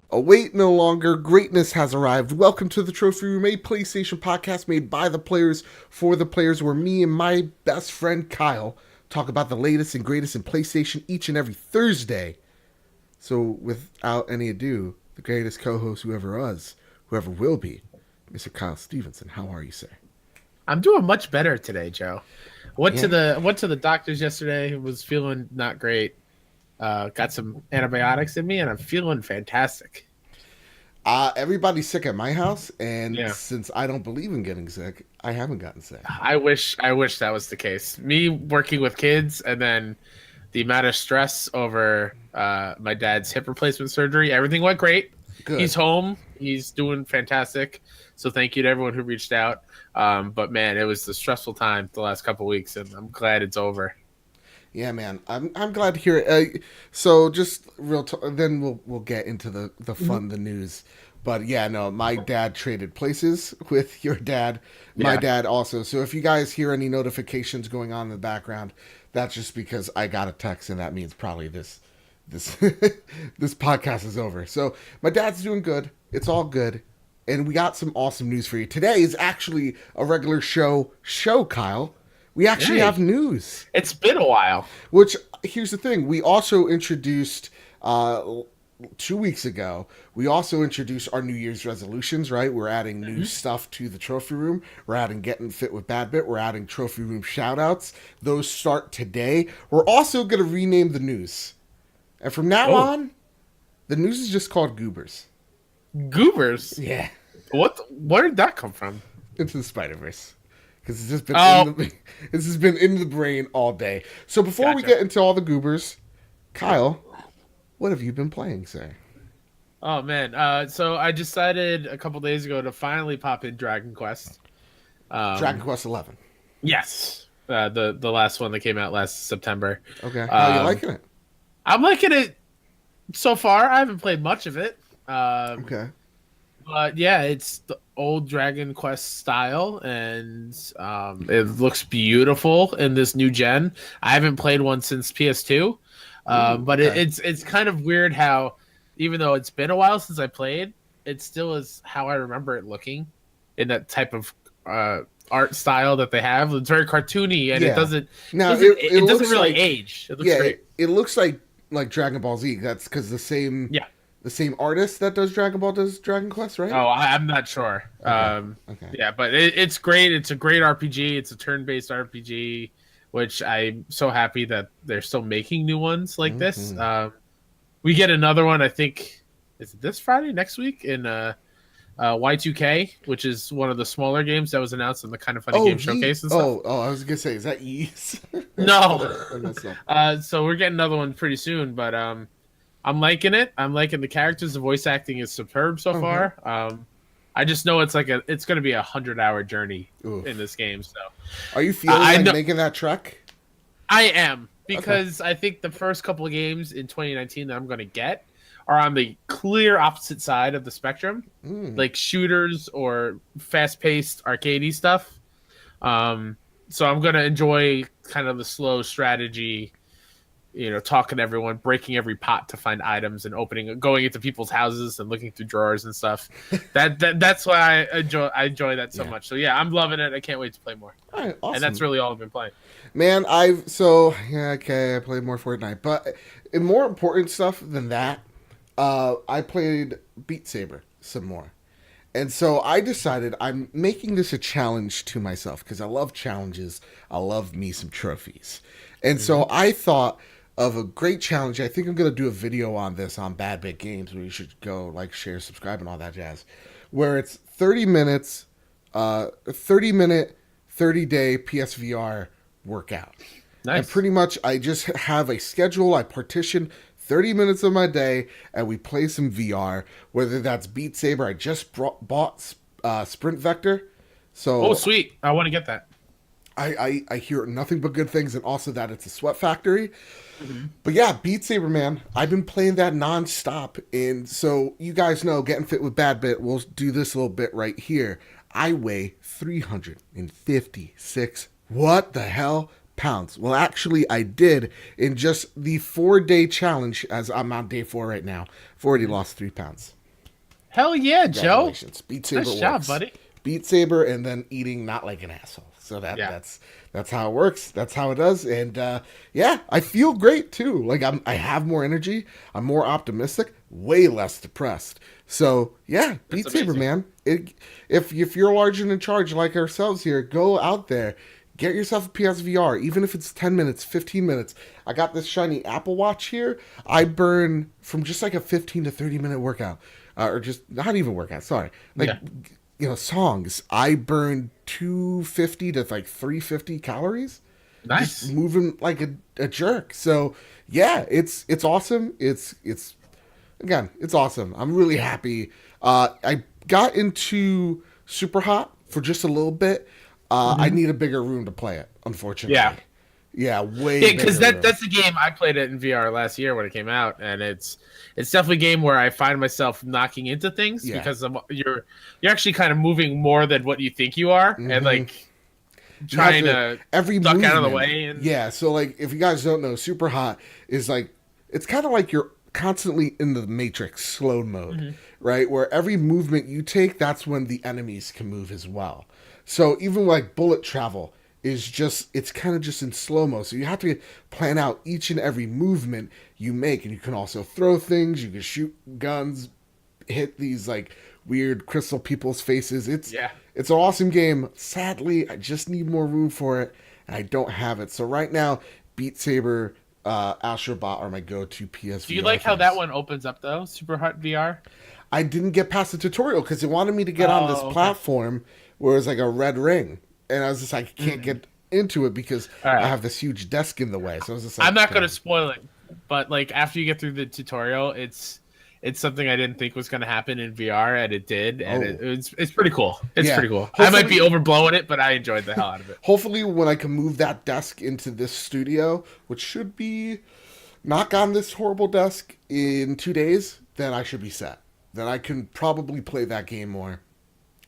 Await no longer, greatness has arrived. Welcome to the Trophy Room, a PlayStation podcast made by the players for the players, where me and my best friend Kyle talk about the latest and greatest in PlayStation each and every Thursday. So, without any ado, the greatest co-host whoever will be, Mr. Kyle Stevenson. How are you, sir? I'm doing much better today, Joe. Went to Yeah. the doctors yesterday. Was feeling not great. Got some antibiotics in me, and I'm feeling fantastic. Everybody's sick at my house, and Yeah, since I don't believe in getting sick, I haven't gotten sick. I wish that was the case. Me working with kids, and then the amount of stress over my dad's hip replacement surgery. Everything went great. Good. He's home. He's doing fantastic. So thank you to everyone who reached out. But man, it was a stressful time the last couple weeks, and I'm glad it's over. Yeah, man. I'm glad to hear it. So just then we'll get into the fun, the news. But yeah, no, my dad traded places with your dad. My Yeah. dad also. So if you guys hear any notifications going on in the background, that's just because I got a text, and that means probably this this podcast is over. So my dad's doing good. It's all good. And we got some awesome news for you. Today is actually a regular show, Kyle. We actually have Hey, news. it's been a while. Which, here's the thing, we also introduced 2 weeks ago. We also introduced our New Year's resolutions. Right, we're adding new Mhm. stuff to the trophy room. We're adding getting fit with Bad Bit. We're adding trophy room shout outs. Those start today. We're also going to rename the news, and from now Oh, on, the news is just called Goobers. goobers. Yeah. What? Where did that come from? Into the Spider Verse, because it's just been Oh, this has been in the brain all day. So before we gotcha. get into all the goobers, Kyle, what have you been playing, sir? Oh man. So I decided a couple days ago to finally pop in Dragon Quest. Dragon Um, Quest 11. yes. The last one that came out last September. Okay, how you Um, liking it? I'm liking it so far. I haven't played much of it. Okay. But yeah, it's the old Dragon Quest style, and it looks beautiful in this new gen. I haven't played one since PS2, Ooh, but okay. it's kind of weird how, even though it's been a while since I played, it still is how I remember it looking, in that type of art style that they have. It's very cartoony, and it Yeah. doesn't Now doesn't it it doesn't looks really like, age. It looks yeah, great. it looks like Dragon Ball Z. That's because Yeah. the same artist that does Dragon Ball does Dragon Quest, right? Oh, I'm not sure. Okay. Okay. Yeah, but it's great. It's a great RPG. It's a turn-based RPG, which I'm so happy that they're still making new ones like this. Hmm. We get another one, I think, is it this Friday, next week, in Y2K, which is one of the smaller games that was announced in the Kind of Funny Oh, Game ye. Showcase and stuff. Oh, I was gonna say, is that Yeez? No. I messed up. So we're getting another one pretty soon, but I'm liking it. I'm liking the characters. The voice acting is superb so Okay. far. I just know it's going to be 100-hour journey in Oof. this game. So Are you feeling I like know making that trek? I am, Okay. because I think the first couple of games in 2019 that I'm going to get are on the clear opposite side of the spectrum, Mm. like shooters or fast-paced arcadey stuff. So I'm going to enjoy kind of the slow strategy, talking to everyone, breaking every pot to find items, and going into people's houses and looking through drawers and stuff. That's why I enjoy that so Yeah. much. So yeah, I'm loving it. I can't wait to play more. All right. And that's Awesome. really all I've been playing. Man, yeah, okay, I played more Fortnite, but more important stuff than that, I played Beat Saber some more. And so I decided I'm making this a challenge to myself, because I love challenges. I love me some trophies. And Hmm. so I thought of a great challenge. I think I'm going to do a video on this on Bad Bit Games, where you should go like, share, subscribe, and all that jazz. Where it's 30 minutes, 30-minute, 30-day PSVR workout. And Nice. pretty much I just have a schedule. I partition 30 minutes of my day, and we play some VR, whether that's Beat Saber. I just bought Sprint Vector. Oh, So sweet. I want to get that. I hear nothing but good things, and also that it's a sweat factory. Hmm. But yeah, Beat Saber, man, I've been playing that nonstop. And so you guys know, getting fit with Bad Bit, we'll do this little bit right here. I weigh 356, what the hell, pounds. Well, actually, I did in just the 4-day challenge, as I'm on day 4 right now. I've already lost 3 pounds. Hell yeah, Joe. Congratulations. Beat Saber Nice job, works. buddy. Beat Saber and then eating not like an asshole. So Yeah. that's how it works. That's how it does. And yeah, I feel great too. Like I have more energy. I'm more optimistic. Way less depressed. So yeah, Beat That's Saber, amazing. man. If you're large and in charge like ourselves here, go out there. Get yourself a PSVR, even if it's 10 minutes, 15 minutes. I got this shiny Apple Watch here. I burn from just like a 15 to 30-minute workout. Or just not even workout, sorry. Like, songs. I burn 250 to like 350 calories. Nice. Just moving like a jerk. So yeah, it's awesome. It's again, it's awesome. I'm really happy. I got into Super Hot for just a little bit. I need a bigger room to play it, unfortunately. Yeah. Yeah, way Yeah, because bigger room. that's the game I played it in VR last year when it came out, and it's definitely a game where I find myself knocking into things Yeah. because you're actually kind of moving more than what you think you are, and like You have trying to every duck out of the movement. way. And Yeah, so like if you guys don't know, Super Hot is like it's kind of like you're constantly in the Matrix slow mode, right? Where every movement you take, that's when the enemies can move as well. So even like bullet travel is just it's kind of just in slow-mo. So you have to plan out each and every movement you make, and you can also throw things, you can shoot guns, hit these like weird crystal people's faces. It's an awesome game. Sadly, I just need more room for it, and I don't have it. So right now, Beat Saber, Astrobot are my go-to PSVR. Do you like how that one opens up though? Super Hot VR. I didn't get past the tutorial because it wanted me to get on this platform where it's like a red ring, and I was just like, I can't get into it because I have this huge desk in the way. So I was just like, I'm not going to spoil it, but like after you get through the tutorial, it's something I didn't think was going to happen in VR, and it did, and it's pretty cool. It's pretty cool. I might be overblowing it, but I enjoyed the hell out of it. Hopefully, when I can move that desk into this studio, which should be knock on this horrible desk in 2 days, then I should be set. Then I can probably play that game more.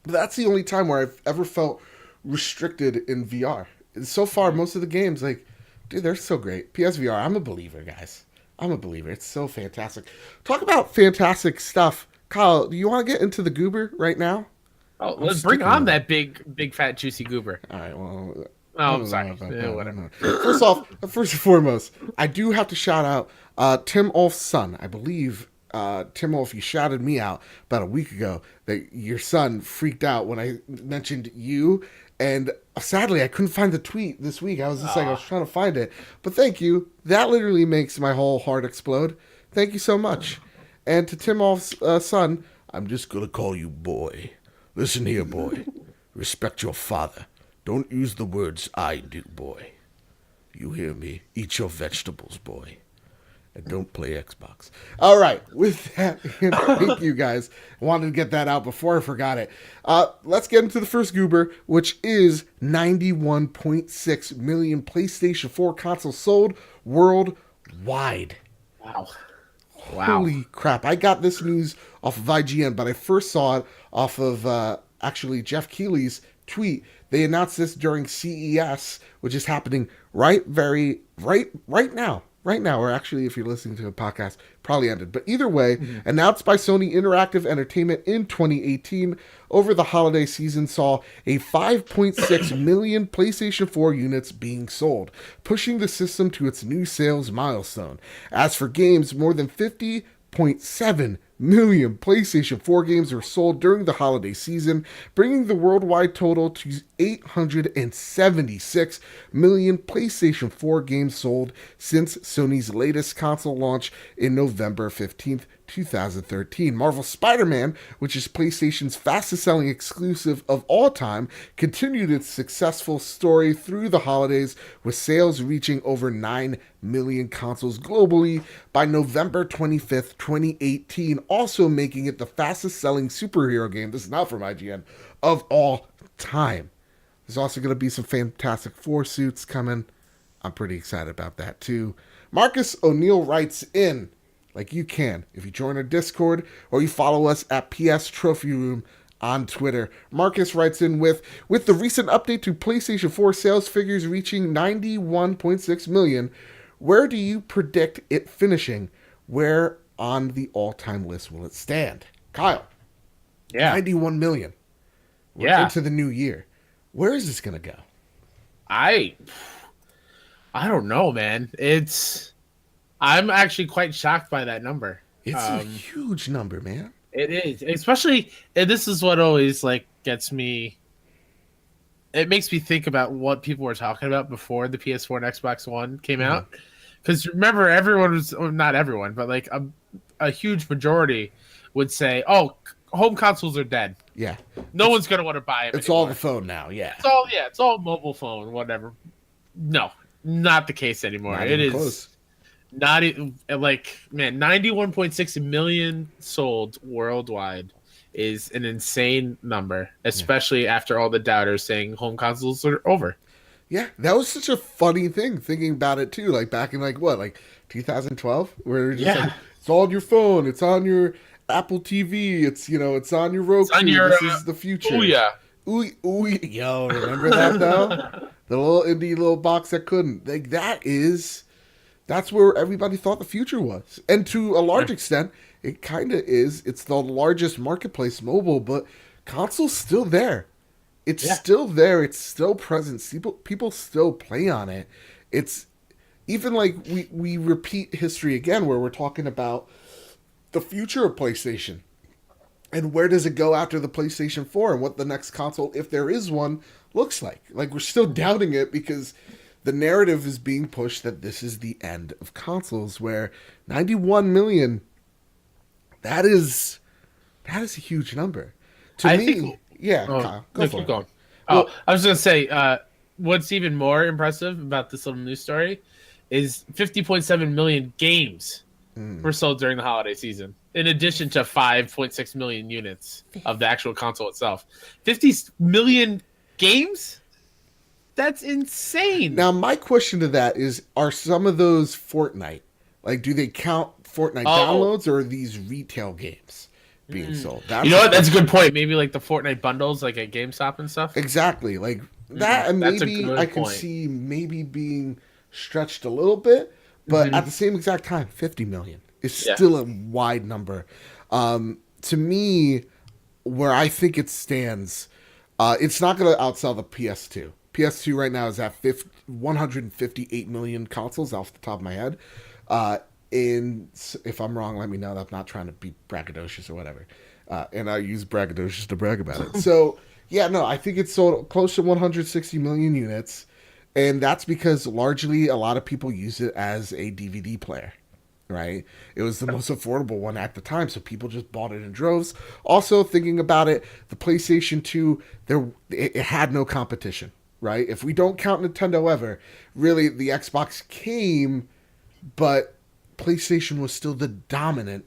But that's the only time where I've ever felt restricted in VR. And so far, most of the games, like, dude, they're so great. PSVR, I'm a believer, guys. I'm a believer. It's so fantastic. Talk about fantastic stuff. Kyle, do you want to get into the goober right now? Oh, let's bring on that big, fat, juicy goober. All right, well... Oh, I'm sorry. Whatever. First and foremost, I do have to shout out Tim Ulf's son. I believe, Tim Ulf, you shouted me out about a week ago that your son freaked out when I mentioned you. And sadly, I couldn't find the tweet this week. I was just I was trying to find it. But thank you. That literally makes my whole heart explode. Thank you so much. And to Tim Ulf's son, I'm just going to call you boy. Listen here, boy. Respect your father. Don't use the words I do, boy. You hear me? Eat your vegetables, boy. And don't play Xbox. All right. With that, thank you guys. I wanted to get that out before I forgot it. Let's get into the first goober, which is 91.6 million PlayStation 4 consoles sold worldwide. Wow. Holy crap. I got this news off of IGN, but I first saw it off of actually Jeff Keighley's tweet. They announced this during CES, which is happening right now. Right now, or actually, if you're listening to a podcast, probably ended. But either way, announced by Sony Interactive Entertainment in 2018, over the holiday season saw a 5.6 million PlayStation 4 units being sold, pushing the system to its new sales milestone. As for games, more than 50.7 million PlayStation 4 games were sold during the holiday season, bringing the worldwide total to 876 million PlayStation 4 games sold since Sony's latest console launch in November 15th, 2013. Marvel's Spider-Man, which is PlayStation's fastest-selling exclusive of all time, continued its successful story through the holidays, with sales reaching over 9 million consoles globally by November 25th, 2018, also making it the fastest-selling superhero game, this is not from IGN, of all time. There's also going to be some Fantastic Four suits coming. I'm pretty excited about that, too. Marcus O'Neill writes in, like you can, if you join our Discord or you follow us at PS Trophy Room on Twitter. Marcus writes in with the recent update to PlayStation 4 sales figures reaching 91.6 million, where do you predict it finishing? Where on the all-time list will it stand? Kyle, Yeah. 91 million. We're Yeah. into the new year. Where is this going to go? I don't know, man. I'm actually quite shocked by that number. It's a huge number, man. It is, especially, and this is what always like gets me. It makes me think about what people were talking about before the PS4 and Xbox One came out. Because remember, everyone was, or not everyone, but like a huge majority would say, "Oh, home consoles are dead. Yeah, No one's gonna want to buy them. it's anymore. all the phone now. Yeah, It's all mobile phone, whatever." No, not the case anymore. Not It even is close. not like, man, 91.6 million sold worldwide is an insane number, especially after all the doubters saying home consoles are over. Yeah, that was such a funny thing thinking about it too. Like back in like what, like 2012, where it's just like it's all on your phone, it's on your Apple TV, it's on your Roku. On your, this is the future. Oh yeah. Ooh, ooh, yo, remember that though? The little indie little box that couldn't. Like that's where everybody thought the future was. And to a large extent, it kind of is. It's the largest marketplace mobile, but console's still there. It's still there. It's still present. People still play on it. It's even like we repeat history again where we're talking about the future of PlayStation. And where does it go after the PlayStation 4 and what the next console, if there is one, looks like. Like, we're still doubting it because the narrative is being pushed that this is the end of consoles, where 91 million, that is a huge number. I think, Kyle, go for keep it. going. Well, I was going to say, what's even more impressive about this little news story is 50.7 million games were sold during the holiday season, in addition to 5.6 million units of the actual console itself. 50 million games? That's insane. Now, my question to that is, are some of those Fortnite? Like, do they count Fortnite downloads, or are these retail games being sold? You know what? That's a good point. Maybe like the Fortnite bundles, like at GameStop and stuff. Exactly. Like that, and That's a maybe good I can point. see maybe being stretched a little bit, but at the same exact time, 50 million is still a wide number. To me, where I think it stands, it's not going to outsell the PS2. PS2 right now is at 158 million consoles off the top of my head. And if I'm wrong, let me know. I'm not trying to be braggadocious or whatever. And I use braggadocious to brag about it. So, yeah, no, I think it's sold close to 160 million units. And that's because largely a lot of people use it as a DVD player, right? It was the most affordable one at the time, so people just bought it in droves. Also, thinking about it, the PlayStation 2, it had no competition, right? If we don't count Nintendo ever, really the Xbox came, but PlayStation was still the dominant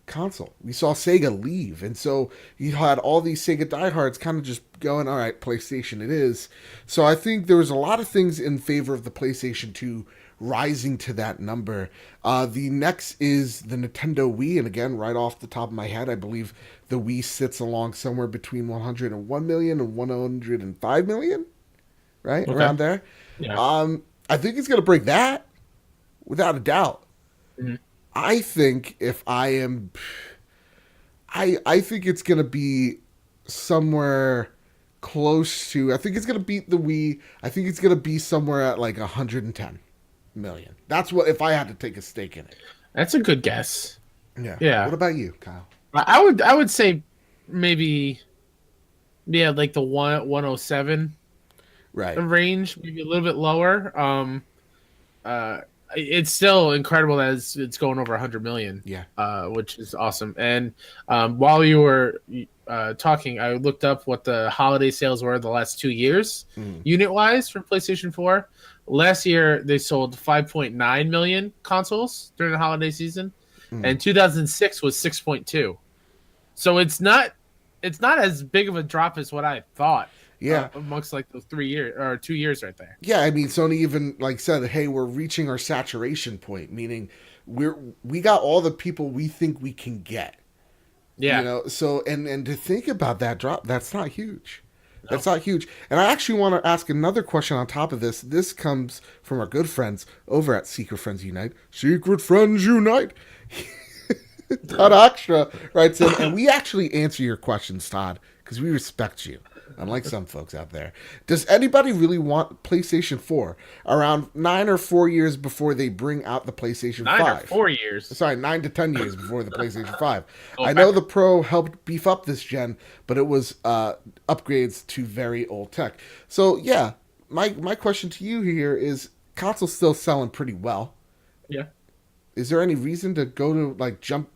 console. We saw Sega leave, and so you had all these Sega diehards kind of just going, all right, PlayStation it is. So I think there was a lot of things in favor of the PlayStation 2 rising to that number. The next is the Nintendo Wii, and again, right off the top of my head, I believe the Wii sits along somewhere between 101 million and 105 million, right? Okay. Around there. Yeah. I think it's going to break that, without a doubt. Mm-hmm. I think I think it's going to be somewhere close to, I think it's going to beat the Wii. I think it's going to be somewhere at like 110 million. That's what, if I had to take a stake in it. That's a good guess. Yeah. Yeah. What about you, Kyle? I would say maybe, like the 107 range, maybe a little bit lower. It's still incredible that it's going over 100 million. Yeah. Which is awesome. And while you were talking, I looked up what the holiday sales were the last 2 years, unit-wise, for PlayStation 4. Last year, they sold 5.9 million consoles during the holiday season, and 2006 was 6.2. So it's not as big of a drop as what I thought. Yeah, amongst like those 3 years or 2 years right there. Yeah, I mean, Sony even like said, "Hey, we're reaching our saturation point," meaning we got all the people we think we can get, Yeah. So and to think about that drop, that's not huge. No. That's not huge. And I actually want to ask another question on top of this. This comes from our good friends over at Secret Friends Unite. Secret Friends Unite. Todd Oxtra writes in, and we actually answer your questions, Todd, because we respect you, unlike some folks out there. Does anybody really want PlayStation 4 around 9 or 4 years before they bring out the PlayStation 5? 9 or 4 years. Sorry, 9 to 10 years before the PlayStation 5. Go I know back. the Pro helped beef up this gen, but it was upgrades to very old tech. So, yeah, my question to you here is console's still selling pretty well. Yeah. Is there any reason to go to, like, jump?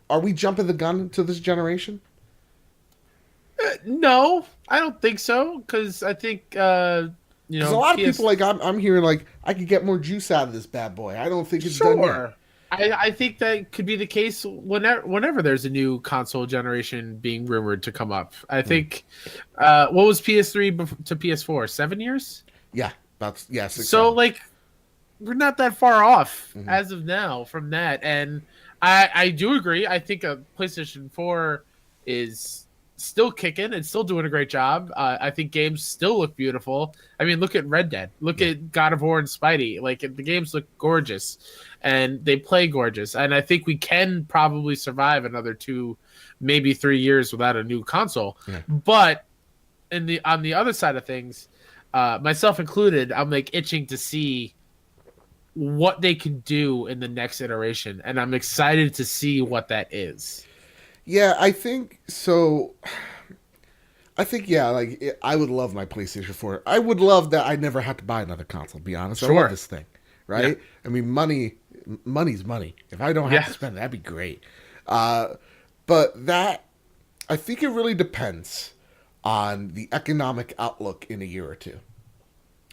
Are we jumping the gun to this generation? No, I don't think so. Because I think Because a lot of PS. people, like, I'm hearing, like, I could get more juice out of this bad boy. I don't think it's done yet. Sure. I think that could be the case whenever there's a new console generation being rumored to come up. I think, what was PS3 to PS4? 7 years? Yeah, that's, yeah, six, So, seven. like, we're not that far off as of now from that. And I do agree. I think a PlayStation 4 is still kicking and still doing a great job. I think games still look beautiful. I mean, look at Red Dead. Look at God of War and Spidey. Like, the games look gorgeous and they play gorgeous. And I think we can probably survive another 2, maybe 3 years without a new console. Yeah. But on the other side of things, myself included, I'm like itching to see what they can do in the next iteration, and I'm excited to see what that is. Yeah, I think so. I think, yeah, like, I would love my PlayStation 4. I would love that I never had to buy another console, to be honest. I love Sure. this thing, right? Yeah. I mean, money's money. If I don't have Yeah. to spend it, that'd be great. But that, I think it really depends on the economic outlook in a year or two.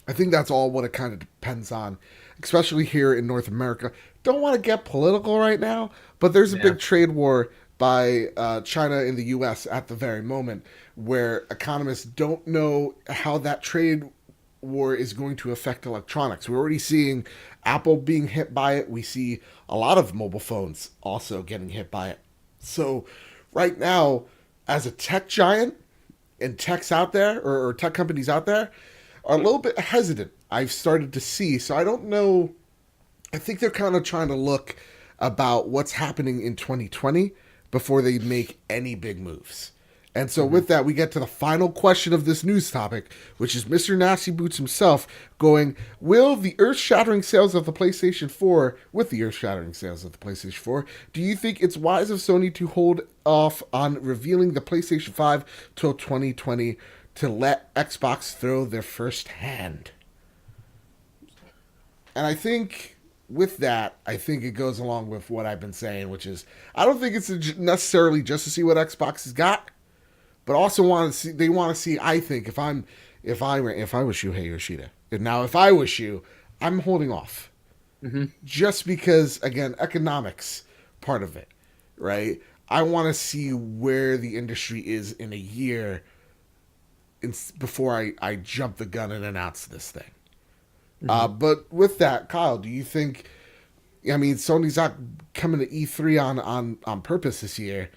I think that's all what it kind of depends on, especially here in North America. Don't want to get political right now, but there's a Yeah. big trade war by China and the U.S. at the very moment, where economists don't know how that trade war is going to affect electronics. We're already seeing Apple being hit by it. We see a lot of mobile phones also getting hit by it. So right now, as a tech giant and techs out there, or tech companies out there, are a little bit hesitant. I've started to see. So I don't know. I think they're kind of trying to look about what's happening in 2020 before they make any big moves. And so with that, we get to the final question of this news topic, which is Mr. Nasty Boots himself going, will the earth-shattering sales of the PlayStation 4, with the earth-shattering sales of the PlayStation 4, do you think it's wise of Sony to hold off on revealing the PlayStation 5 till 2020 to let Xbox throw their first hand? And I think with that, I think it goes along with what I've been saying, which is I don't think it's necessarily just to see what Xbox has got, but also want to see. They want to see. I think if I was Shuhei Yoshida, and now if I was you, I'm holding off, just because again economics part of it, right? I want to see where the industry is in a year before I jump the gun and announce this thing. But with that, Kyle, do you think? I mean, Sony's not coming to E3 on purpose this year.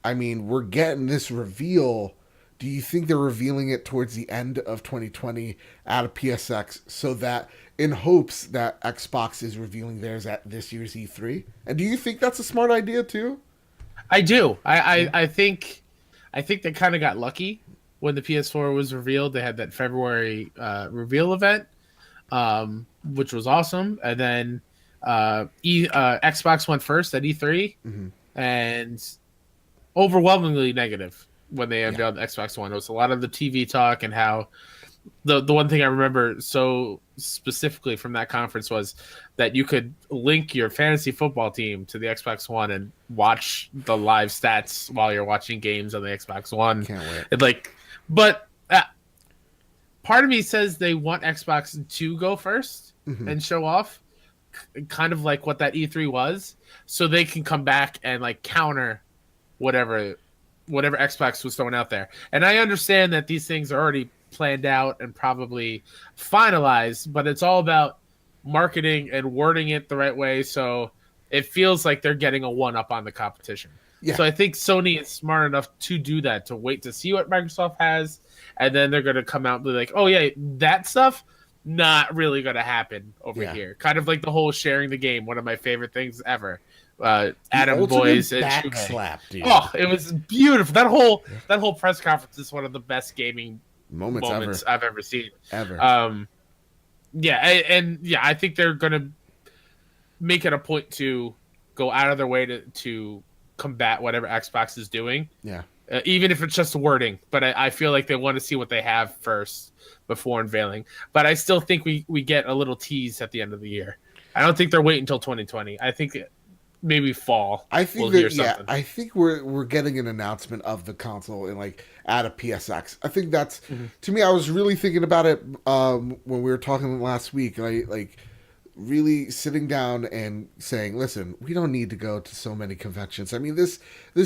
I mean, we're getting this reveal. Do you think they're revealing it towards the end of 2020 at a PSX so that in hopes that Xbox is revealing theirs at this year's E3? And do you think that's a smart idea too? I do. I think they kind of got lucky when the PS4 was revealed. They had that February reveal event, which was awesome, and then Xbox went first at E3, and overwhelmingly negative when they unveiled Xbox One. It was a lot of the TV talk and how the one thing I remember so specifically from that conference was that you could link your fantasy football team to the Xbox One and watch the live stats while you're watching games on the Xbox One. Can't wait. But part of me says they want Xbox to go first and show off, kind of like what that E3 was, so they can come back and like counter whatever Xbox was throwing out there. And I understand that these things are already planned out and probably finalized, but it's all about marketing and wording it the right way so it feels like they're getting a one-up on the competition. Yeah. So I think Sony is smart enough to do that, to wait to see what Microsoft has, and then they're going to come out and be like, oh, yeah, that stuff, not really going to happen over Yeah. here. Kind of like the whole sharing the game, one of my favorite things ever. The Adam ultimate Boyce and back Shuhei. slap, dude. Oh, it was beautiful. That whole press conference is one of the best gaming moments I've ever seen. Ever. Yeah, and yeah, I think they're gonna make it a point to go out of their way to combat whatever Xbox is doing. Yeah. Even if it's just wording, but I feel like they want to see what they have first before unveiling. But I still think we get a little tease at the end of the year. I don't think they're waiting until 2020. I think maybe fall. I think we'll that, hear yeah, something. I think we're getting an announcement of the console and like at a PSX. I think that's to me. I was really thinking about it when we were talking last week. Like really sitting down and saying, listen, we don't need to go to so many conventions. I mean, this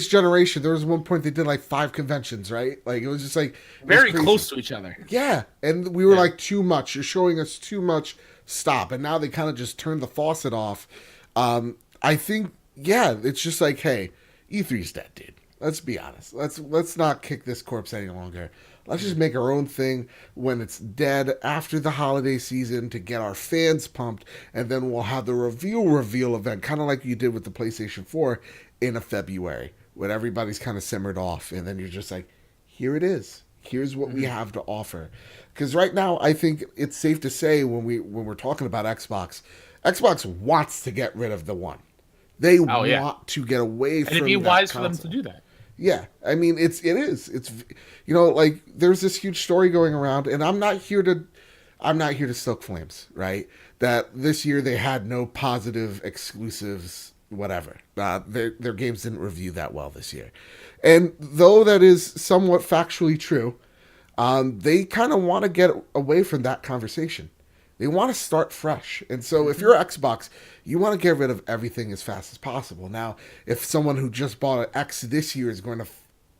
generation, there was one point they did like 5 conventions, right? Like it was just like Very close to each other. Yeah, and we were like, too much. You're showing us too much. Stop. And now they kind of just turned the faucet off. I think, yeah, it's just like, hey, E3's dead, dude. Let's be honest. Let's not kick this corpse any longer. Let's just make our own thing when it's dead after the holiday season to get our fans pumped, and then we'll have the reveal event, kind of like you did with the PlayStation 4 in a February, when everybody's kind of simmered off, and then you're just like, here it is. Here's what we have to offer. Because right now, I think it's safe to say when we're talking about Xbox wants to get rid of the One. They want to get away from that. And it'd be wise console. for them to do that. Yeah, I mean it is. It's like there's this huge story going around, and I'm not here to stoke flames, right? That this year they had no positive exclusives, whatever. Their games didn't review that well this year, and though that is somewhat factually true, they kind of want to get away from that conversation. They want to start fresh. And so if you're Xbox, you want to get rid of everything as fast as possible. Now, if someone who just bought an X this year is going to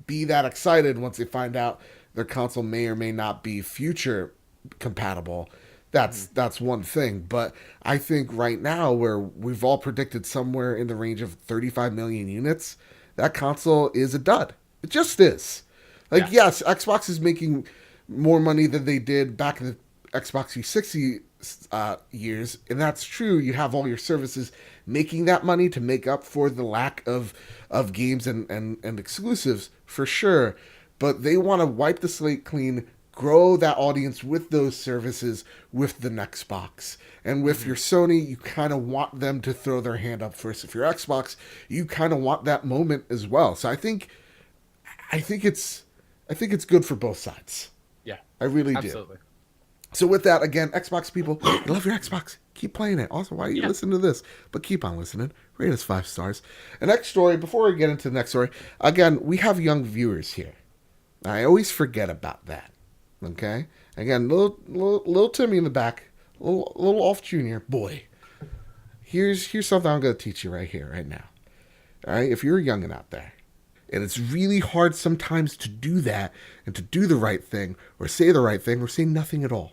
be that excited once they find out their console may or may not be future compatible, that's one thing. But I think right now, where we've all predicted somewhere in the range of 35 million units, that console is a dud. It just is. Like, yes, Xbox is making more money than they did back in the Xbox 360 years, and that's true. You have all your services making that money to make up for the lack of games and exclusives, for sure. But they want to wipe the slate clean, grow that audience with those services with the next box. And with your Sony, you kind of want them to throw their hand up first. If you're Xbox, you kind of want that moment as well. So I think it's good for both sides. Yeah, I really do. absolutely. So with that, again, Xbox people, you love your Xbox. Keep playing it. Also, why are you listening to this? But keep on listening. Rate us 5 stars. The next story, before we get into the next story, again, we have young viewers here. I always forget about that. Okay? Again, little Timmy in the back. Little off junior. Boy. Here's something I'm going to teach you right here, right now. All right? If you're a youngin' out there, and it's really hard sometimes to do that and to do the right thing or say the right thing or say nothing at all.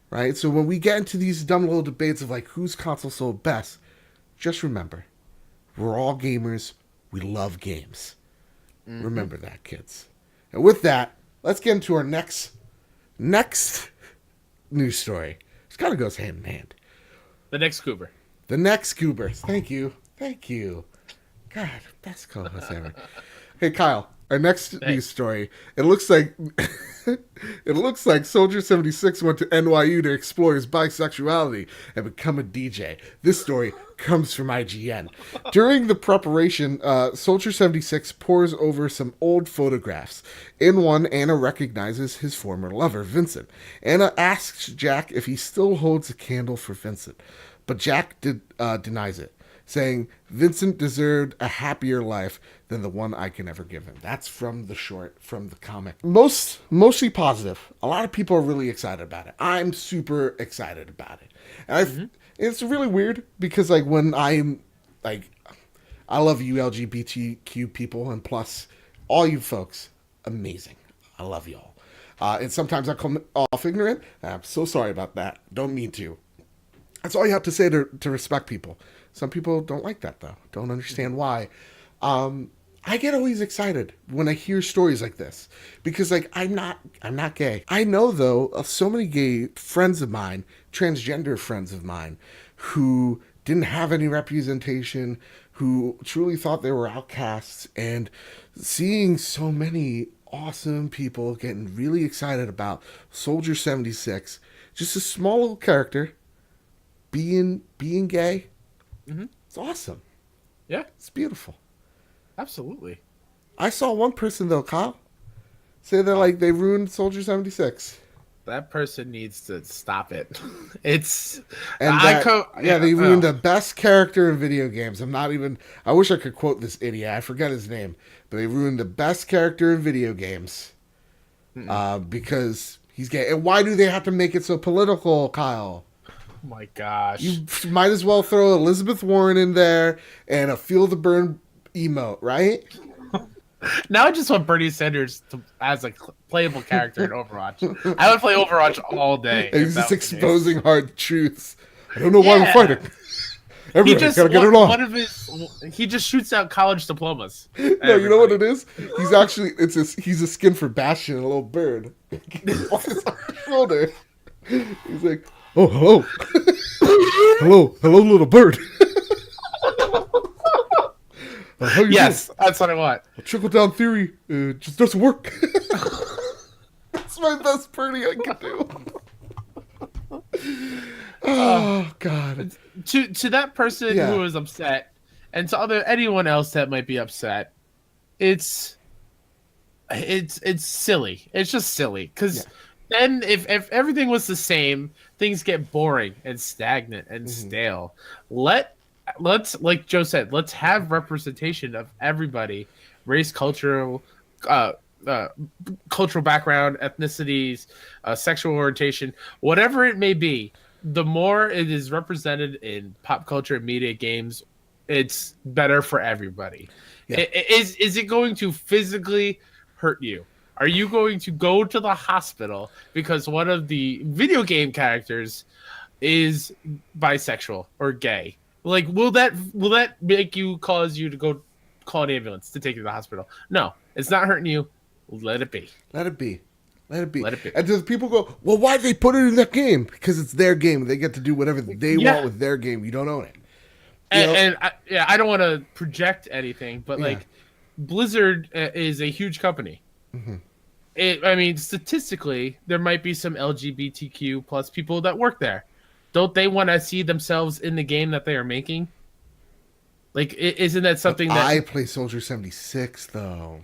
Right? So when we get into these dumb little debates of like whose console sold best, just remember, we're all gamers. We love games. Remember that, kids. And with that, let's get into our next news story. This kind of goes hand in hand. The next Cooper. The next Goobers. Thank you. God, best co-host ever. Hey, Kyle. Our next news story. It looks like Soldier 76 went to NYU to explore his bisexuality and become a DJ. This story comes from IGN. During the preparation, Soldier 76 pores over some old photographs. In one, Anna recognizes his former lover, Vincent. Anna asks Jack if he still holds a candle for Vincent, but Jack denies it, saying Vincent deserved a happier life than the one I can ever give him. That's from the short, from the comic. Mostly positive. A lot of people are really excited about it. I'm super excited about it. And it's really weird because like when I'm like, I love you LGBTQ people, and plus all you folks, amazing. I love y'all. And sometimes I come off ignorant. I'm so sorry about that. Don't mean to. That's all you have to say to respect people. Some people don't like that, though. Don't understand why. I get always excited when I hear stories like this because like I'm not gay. I know though of so many gay friends of mine, transgender friends of mine who didn't have any representation, who truly thought they were outcasts, and seeing so many awesome people getting really excited about Soldier 76, just a small little character being gay. Hmm. It's awesome. Yeah, It's beautiful. absolutely. I saw one person though, Kyle, say that Oh, like they ruined Soldier 76. that person needs to stop it. It's And that yeah, yeah, they ruined the best character in video games. I wish I could quote this idiot. I forgot his name, but they ruined the best character in video games mm-mm. because he's gay. And why do they have to make it so political, Kyle? Oh my gosh. You might as well throw Elizabeth Warren in there and a Feel the Burn emote, right? Now I just want Bernie Sanders as a playable character in Overwatch. I would play Overwatch all day. And if he's that just was the case. exposing hard truths. I don't know why we're Yeah. fighting. He Everybody just gotta get it one on. of his he just shoots out college diplomas. No, you know what it is? He's a skin for Bastion, a little bird. He's on his shoulder. He's like, oh hello, hello little bird. How you Yes, that's what I want. doing? Trickle down theory just doesn't work. That's my best birdie I can do. Oh God. To that person Yeah. who is upset, and to anyone else that might be upset, it's silly. It's just silly because then if everything was the same, things get boring and stagnant and stale. Let's like Joe said, let's have representation of everybody, race, uh, uh, cultural background, ethnicities, sexual orientation, whatever it may be. The more it is represented in pop culture, media, games, it's better for everybody. Yeah. Is it going to physically hurt you? Are you going to go to the hospital because one of the video game characters is bisexual or gay? Like, will that make you cause you to go call an ambulance to take you to the hospital? No, it's not hurting you. Let it be. Let it be. Let it be. Let it be. And does people go, well, why'd they put it in that game? Because it's their game. They get to do whatever they want with their game. You don't own it. And I don't want to project anything, but like Blizzard is a huge company. I mean, statistically, there might be some LGBTQ plus people that work there. Don't they want to see themselves in the game that they are making? Like, isn't that something that I play Soldier 76 though?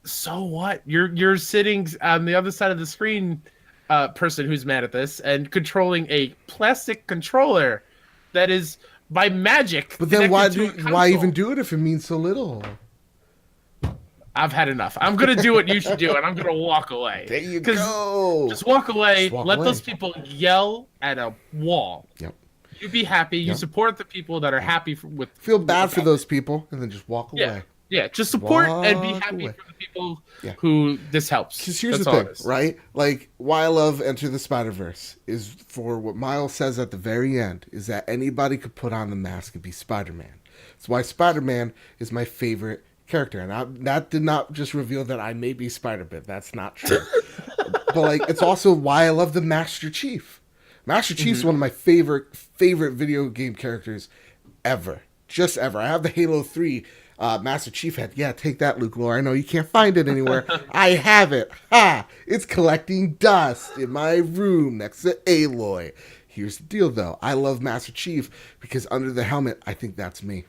So what? You're sitting on the other side of the screen, person who's mad at this and controlling a plastic controller that is by magic. But then why even do it if it means so little? I've had enough. I'm gonna do what you should do, and I'm gonna walk away. There you go. Just walk away. Just walk Let away. those people yell at a wall. Yep. You be happy. You support the people that are happy with. Feel bad for those people and then just walk away. Yeah. Just support and be Walk happy away. for the people who this helps. Because here's That's the all thing, it is. right? Like, why I love Enter the Spider-Verse is for what Miles says at the very end, is that anybody could put on the mask and be Spider-Man. That's why Spider-Man is my favorite character. And that did not just reveal that I may be Spider-Man. That's not true. But, like, it's also why I love the Master Chief. Master Chief's one of my favorite video game characters ever. Just ever. I have the Halo 3 Master Chief head. Yeah, take that, Luke Lore. I know you can't find it anywhere. I have it. Ha! It's collecting dust in my room next to Aloy. Here's the deal, though. I love Master Chief because under the helmet, I think that's me.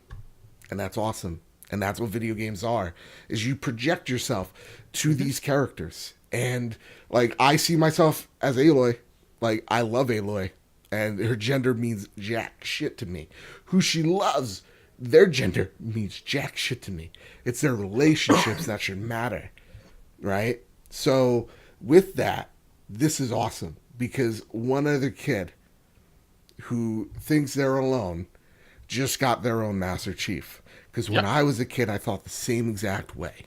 And that's awesome. And that's what video games are, is you project yourself to these characters. And, like, I see myself as Aloy. Like, I love Aloy. And her gender means jack shit to me. Who she loves, their gender means jack shit to me. It's their relationships that should matter, right? So with that, this is awesome because one other kid who thinks they're alone just got their own Master Chief. Because when I was a kid, I thought the same exact way.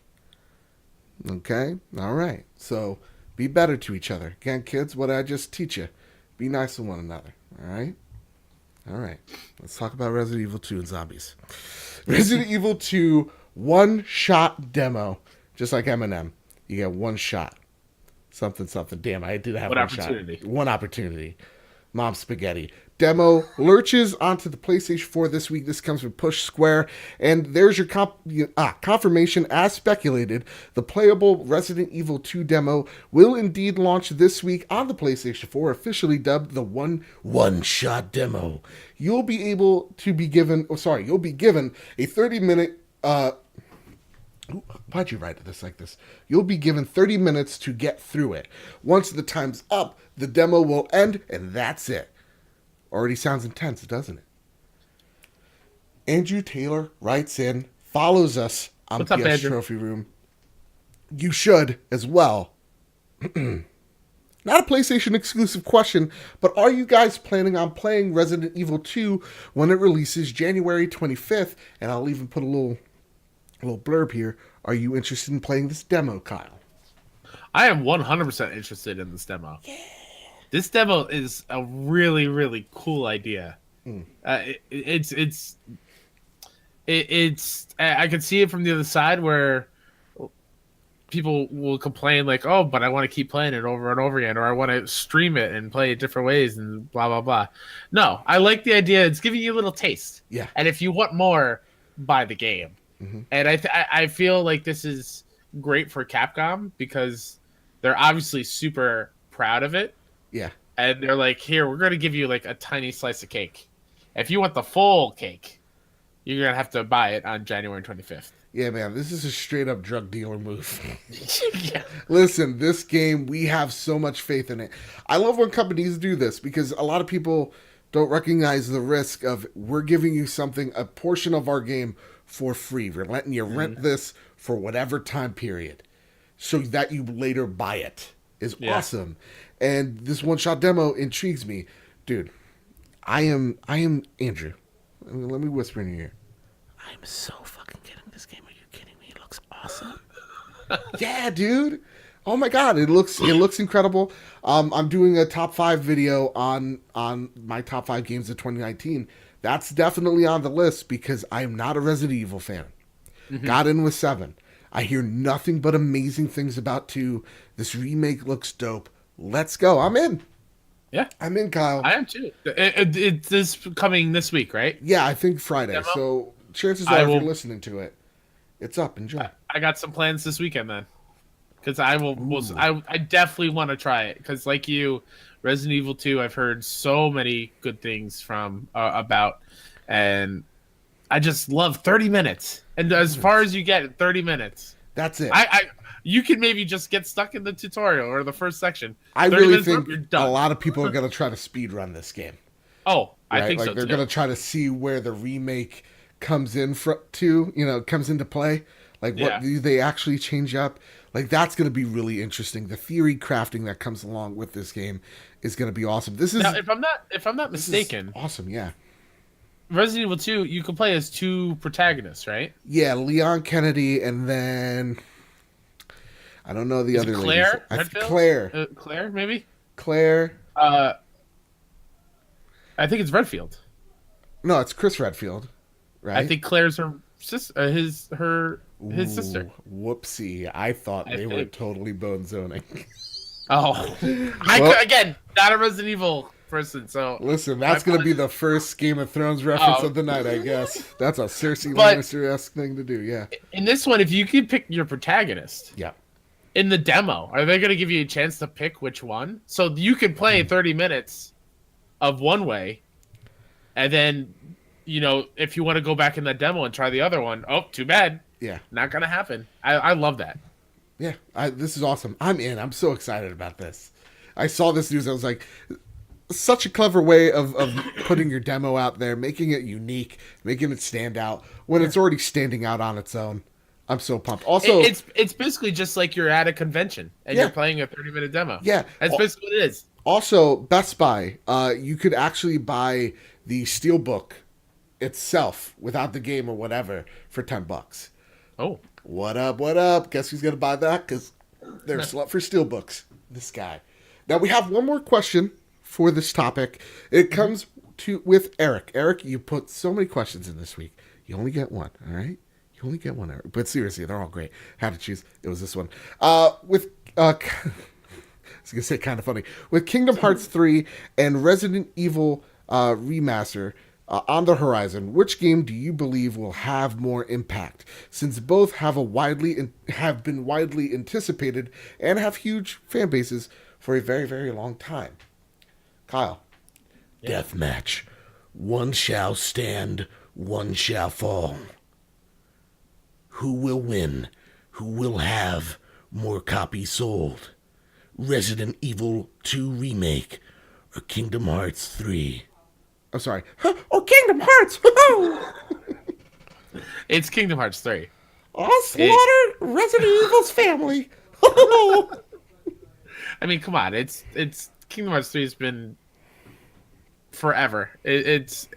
Okay? All right. So be better to each other. Again, kids, what did I just teach you? Be nice to one another. All right? All right. Let's talk about Resident Evil 2 and zombies. Resident Evil 2 One shot demo, just like Eminem. You get one shot. Something, something. Damn, I did have What one opportunity? shot. One opportunity. Mom spaghetti. Demo lurches onto the PlayStation 4 this week. This comes from Push Square. And there's your confirmation. As speculated, the playable Resident Evil 2 demo will indeed launch this week on the PlayStation 4, officially dubbed the one-shot demo. You'll be given a 30-minute why'd you write this like this? You'll be given 30 minutes to get through it. Once the time's up, the demo will end, and that's it. Already sounds intense, doesn't it? Andrew Taylor writes in, follows us on What's up, PS Andrew? Trophy Room. You should as well. Not a PlayStation exclusive question, but are you guys planning on playing Resident Evil 2 when it releases January 25th? And I'll even put a little blurb here. Are you interested in playing this demo, Kyle? I am 100% interested in this demo. Yeah. This demo is a really, really cool idea. It's I can see it from the other side where people will complain like, oh, but I want to keep playing it over and over again, or I want to stream it and play it different ways and blah, blah, blah. No, I like the idea. It's giving you a little taste. Yeah. And if you want more, buy the game. Mm-hmm. And I feel like this is great for Capcom because they're obviously super proud of it. Yeah. And they're like, here, we're going to give you like a tiny slice of cake. If you want the full cake, you're going to have to buy it on January 25th. Yeah, man, this is a straight up drug dealer move. Yeah. Listen, this game, we have so much faith in it. I love when companies do this because a lot of people don't recognize the risk of we're giving you something, a portion of our game for free. We're letting you rent this for whatever time period so that you later buy it. Is awesome. And this one-shot demo intrigues me. Dude, I am Andrew. Let me whisper in your ear. I am so fucking getting this game. Are you kidding me? It looks awesome. Yeah, dude. Oh my god, it looks incredible. I'm doing a top 5 video on my top 5 games of 2019. That's definitely on the list because I'm not a Resident Evil fan. Mm-hmm. Got in with 7. I hear nothing but amazing things about 2. This remake looks dope. Let's go. I'm in. Yeah. I'm in, Kyle. I am too. It's this coming this week, right? Yeah, I think Friday. Demo? So chances are if you're listening to it, it's up. Enjoy. I got some plans this weekend then. Because I definitely want to try it. Because like you, Resident Evil 2, I've heard so many good things from about. And I just love 30 minutes. And as far as you get, 30 minutes. That's it. You can maybe just get stuck in the tutorial or the first section. I really think a lot of people are going to try to speed run this game. Oh, right? I think so they're too. Going to try to see where the remake comes comes into play. Like, what do they actually change up? Like, that's going to be really interesting. The theory crafting that comes along with this game is going to be awesome. This is now, if I'm not mistaken, awesome. Yeah. Resident Evil 2, you can play as 2 protagonists, right? Yeah, Leon Kennedy, and then I don't know the other Claire. Claire. Claire, maybe. Claire. I think it's Redfield. No, it's Chris Redfield, right? I think Claire's her sister. His sister. Whoopsie! I thought they were totally bone zoning. Oh, again, not a Resident Evil person. So listen, that's going to be the first Game of Thrones reference of the night, I guess. That's a Cersei Lannister-esque thing to do. Yeah. In this one, if you can pick your protagonist, in the demo, are they going to give you a chance to pick which one? So you can play 30 minutes of one way, and then, if you want to go back in the demo and try the other one, oh, too bad. Yeah. Not going to happen. I love that. Yeah. This is awesome. I'm in. I'm so excited about this. I saw this news. I was like, such a clever way of putting your demo out there, making it unique, making it stand out when it's already standing out on its own. I'm so pumped. Also, it's basically just like you're at a convention and you're playing a 30-minute demo. Yeah. That's basically what it is. Also, Best Buy, you could actually buy the Steelbook itself without the game or whatever for $10. Oh. What up, what up? Guess who's going to buy that? Because they're slut for Steelbooks. This guy. Now, we have one more question for this topic. It comes with Eric. Eric, you put so many questions in this week. You only get one, all right? You only get one error. But seriously, they're all great. Had to choose. It was this one. With I was gonna say kind of funny. With Kingdom Hearts 3 and Resident Evil remaster on the horizon, which game do you believe will have more impact? Since both have been widely anticipated and have huge fan bases for a very, very long time. Kyle. Yeah. Death match. One shall stand, one shall fall. Who will win? Who will have more copies sold? Resident Evil 2 Remake or Kingdom Hearts 3? Oh, sorry. Or Kingdom Hearts! It's Kingdom Hearts 3. I slaughtered Resident Evil's family. I mean, come on. It's Kingdom Hearts 3 has been forever. It's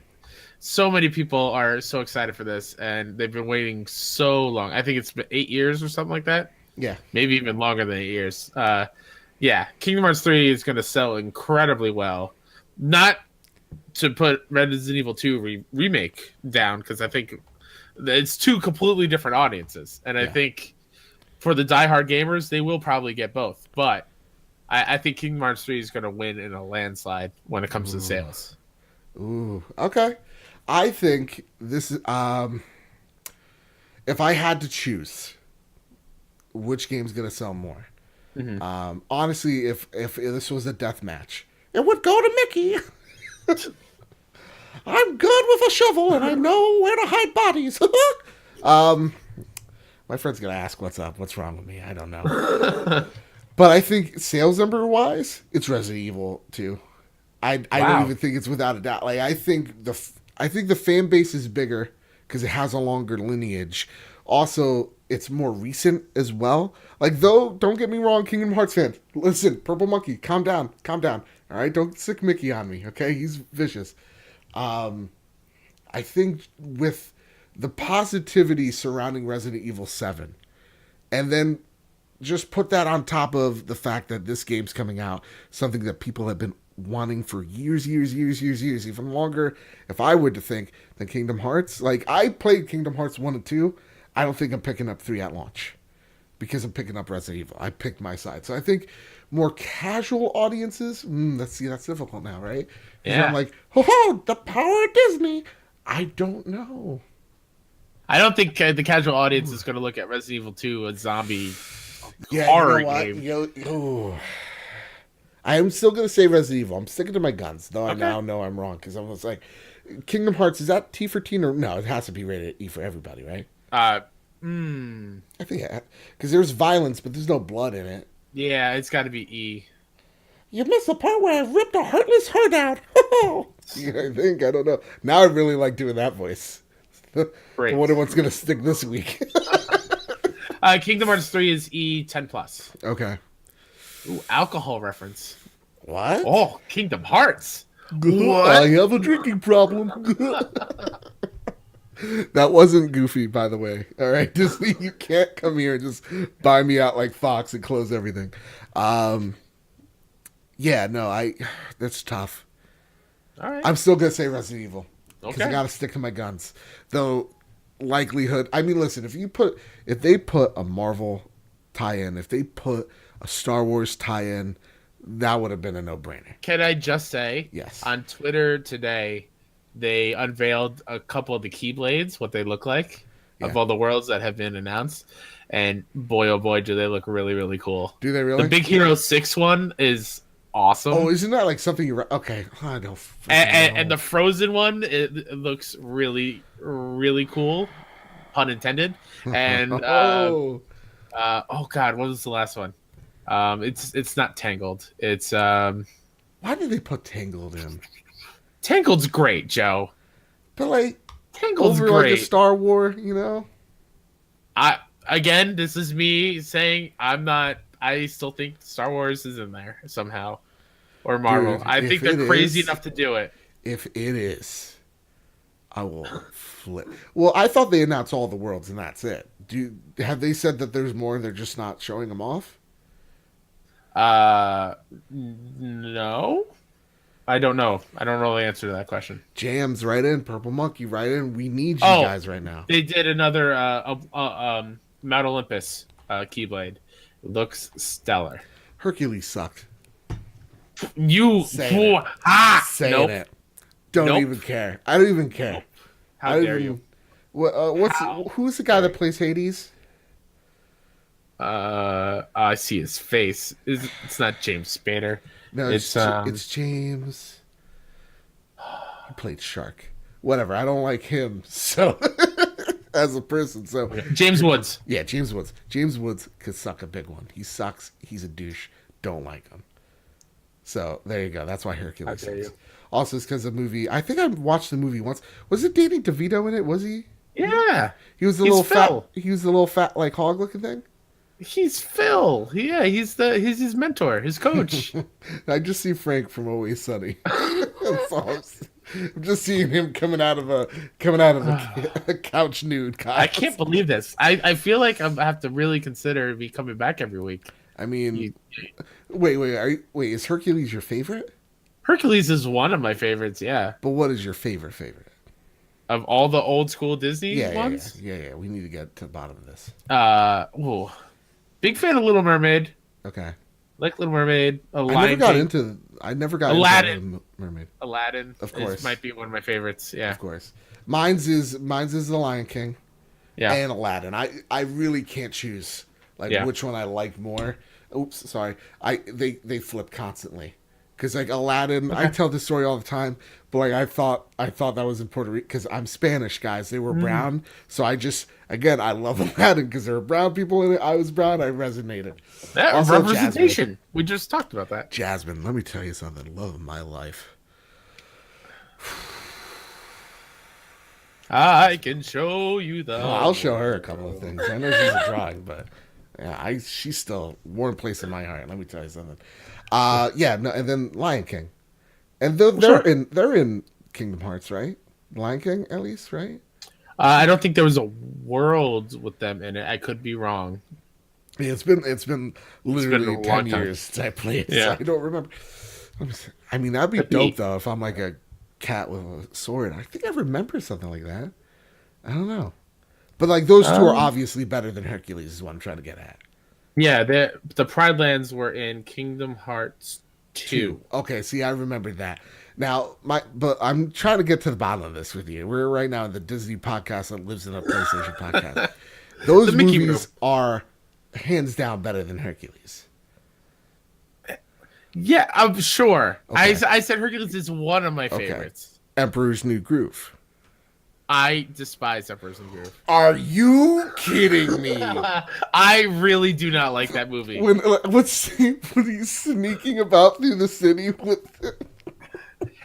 so many people are so excited for this, and they've been waiting so long. I think it's been 8 years or something like that. Yeah. Maybe even longer than 8 years. Yeah, Kingdom Hearts 3 is going to sell incredibly well. Not to put Resident Evil 2 remake down, because I think it's two completely different audiences, and I think for the diehard gamers, they will probably get both. But I think Kingdom Hearts 3 is going to win in a landslide when it comes to sales. Ooh, okay. I think this is, if I had to choose which game's going to sell more, honestly, if this was a death match, it would go to Mickey. I'm good with a shovel and I know where to hide bodies. My friend's going to ask what's up, what's wrong with me. I don't know. But I think sales number wise, it's Resident Evil 2. I don't even think it's without a doubt. Like I think the fan base is bigger because it has a longer lineage. Also, it's more recent as well. Like though, don't get me wrong, Kingdom Hearts fan. Listen, Purple Monkey, calm down. All right, don't sick Mickey on me. Okay, he's vicious. I think with the positivity surrounding Resident Evil 7, and then just put that on top of the fact that this game's coming out, something that people have been wanting for years, even longer, if I were to think, than Kingdom Hearts. Like, I played Kingdom Hearts 1 and 2. I don't think I'm picking up 3 at launch because I'm picking up Resident Evil. I picked my side. So I think more casual audiences, that's difficult now, right? Yeah. I'm like, ho, the power of Disney. I don't know. I don't think the casual audience is going to look at Resident Evil 2, a zombie horror game. I am still going to say Resident Evil. I'm sticking to my guns, though I now know I'm wrong because I was like, Kingdom Hearts, is that T for teen or no? It has to be rated E for everybody, right? I think because there's violence, but there's no blood in it. Yeah, it's got to be E. You missed the part where I ripped a heartless heart out. I don't know. Now I really like doing that voice. Great. I wonder what's going to stick this week. Kingdom Hearts 3 is E 10+. Okay. Ooh, alcohol reference. What? Oh, Kingdom Hearts. What? I have a drinking problem. That wasn't goofy, by the way. All right, Disney, you can't come here and just buy me out like Fox and close everything. Yeah, no, that's tough. All right. I'm still gonna say Resident Evil because Okay. I gotta stick to my guns. Though likelihood, I mean, listen, if they put a Marvel tie-in, if they put a Star Wars tie-in, that would have been a no-brainer. Can I just say, yes, on Twitter today, they unveiled a couple of the Keyblades, what they look like, of all the worlds that have been announced. And boy, oh boy, do they look really, really cool. Do they really? The Big Hero 6 one is awesome. Oh, isn't that like something you... Okay, I don't... And the Frozen one, it looks really, really cool. Pun intended. And, oh God, what was the last one? It's not Tangled. It's... Why did they put Tangled in? Tangled's great, Joe. But like Tangled's over great. like a Star War, you know. Again, this is me saying I still think Star Wars is in there somehow, or Marvel. Dude, I think they're crazy enough to do it. If it is, I will flip. Well, I thought they announced all the worlds and that's it. Have they said that there's more and they're just not showing them off? No. I don't know. I don't know the answer to that question. Jams right in, Purple Monkey right in. We need you Oh, guys right now. they did another Mount Olympus Keyblade. Looks stellar. Hercules sucked. You Saying it. Saying nope. it. Don't Nope. even care. I don't even care. Nope. How I don't dare even- you? Who's the guy that plays Hades? I see his face. It's not James Spader. No, it's James. He played Shark. Whatever. I don't like him. So as a person, so James Woods. yeah, James Woods. James Woods could suck a big one. He sucks. He's a douche. Don't like him. So there you go. That's why Hercules How dare sucks. you. Also, it's because the movie. I think I watched the movie once. Was it Danny DeVito in it? Was he? Yeah, He was the He's little Phil. fat. He was the little fat like hog looking thing. he's Phil. Yeah, he's his mentor, his coach. I just see Frank from Always Sunny. That's all I'm just seeing him coming out of a a couch nude. I can't believe this. I feel like I have to really consider me coming back every week. I mean, wait. Is Hercules your favorite? Hercules is one of my favorites. Yeah, But what is your favorite? of all the old school Disney ones. Yeah. We need to get to the bottom of this. Ooh. Big fan of Little Mermaid. Okay. Like Little Mermaid. I never got Aladdin. into Little Mermaid. Aladdin. Of course. Might be one of my favorites. Yeah. Of course. Mine's is The Lion King Yeah. and Aladdin. I really can't choose which one I like more. Oops, sorry. They flip constantly. Because like Aladdin, I tell this story all the time, but like I thought that was in Puerto Rico because I'm Spanish, guys. They were brown, so I love Aladdin because there were brown people in it. I was brown. I resonated. That Also, representation. Jasmine. We just talked about that. Jasmine, let me tell you something. Love of my life. I can show you the. I'll show her a couple of things. I know she's a drawing, but yeah, she's still a warm place in my heart. Let me tell you something. And then Lion King, and they're in Kingdom Hearts, right? Lion King, at least, right? I don't think there was a world with them in it. I could be wrong. Yeah, it's been literally a 10 long time. years since I played it. Yeah. So I don't remember. Let me see. I mean, that'd be Could dope be. though if I'm like a cat with a sword. I think I remember something like that. I don't know, but like those two are obviously better than Hercules. Is what I'm trying to get at. Yeah, the Pride Lands were in Kingdom Hearts 2. Okay, see, I remember that. Now, but I'm trying to get to the bottom of this with you. We're right now in the Disney podcast that lives in a PlayStation podcast. Those The Mickey movies are hands down better than Hercules. Yeah, I'm sure. Okay. I said Hercules is one of my favorites. Emperor's New Groove. I despise Emperor's New Groove. Are you kidding me? I really do not like that movie. when he's sneaking about through the city with.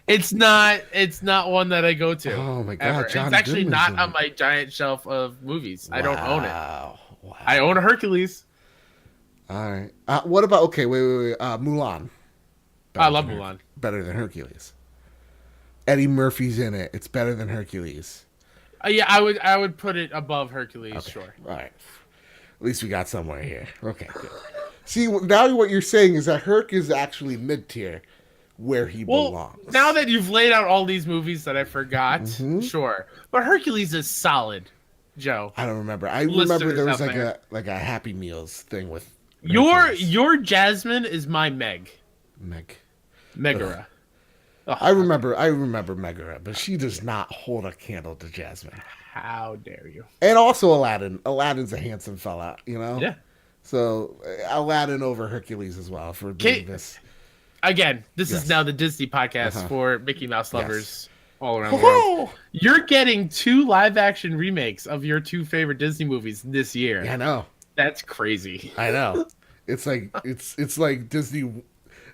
It's not one that I go to. Oh my God, ever. John It's actually Goodman's not in on it. my giant shelf of movies. I don't own it. Wow. I own a Hercules. All right. What about wait. Mulan. I love Mulan. Better than Hercules. Eddie Murphy's in it. It's better than Hercules. Yeah, I would put it above Hercules. Okay. Sure. All right. At least we got somewhere here. Okay. Good. See, now what you're saying is that Herc is actually mid tier, where he belongs. Now that you've laid out all these movies that I forgot, Mm-hmm. sure, but Hercules is solid, Joe. I don't remember. I remember there was Listeners out like a Happy Meals thing with Your Jasmine is my Megara. Ugh, I remember Megara, but she does not hold a candle to Jasmine. how dare you? And also Aladdin. Aladdin's a handsome fella, you know? Yeah. So Aladdin over Hercules as well for doing this. Again, this Yes. is now the Disney podcast Uh-huh. for Mickey Mouse lovers Yes. all around the world. You're getting 2 live action remakes of your 2 favorite Disney movies this year. Yeah, I know. That's crazy. I know. It's like it's like Disney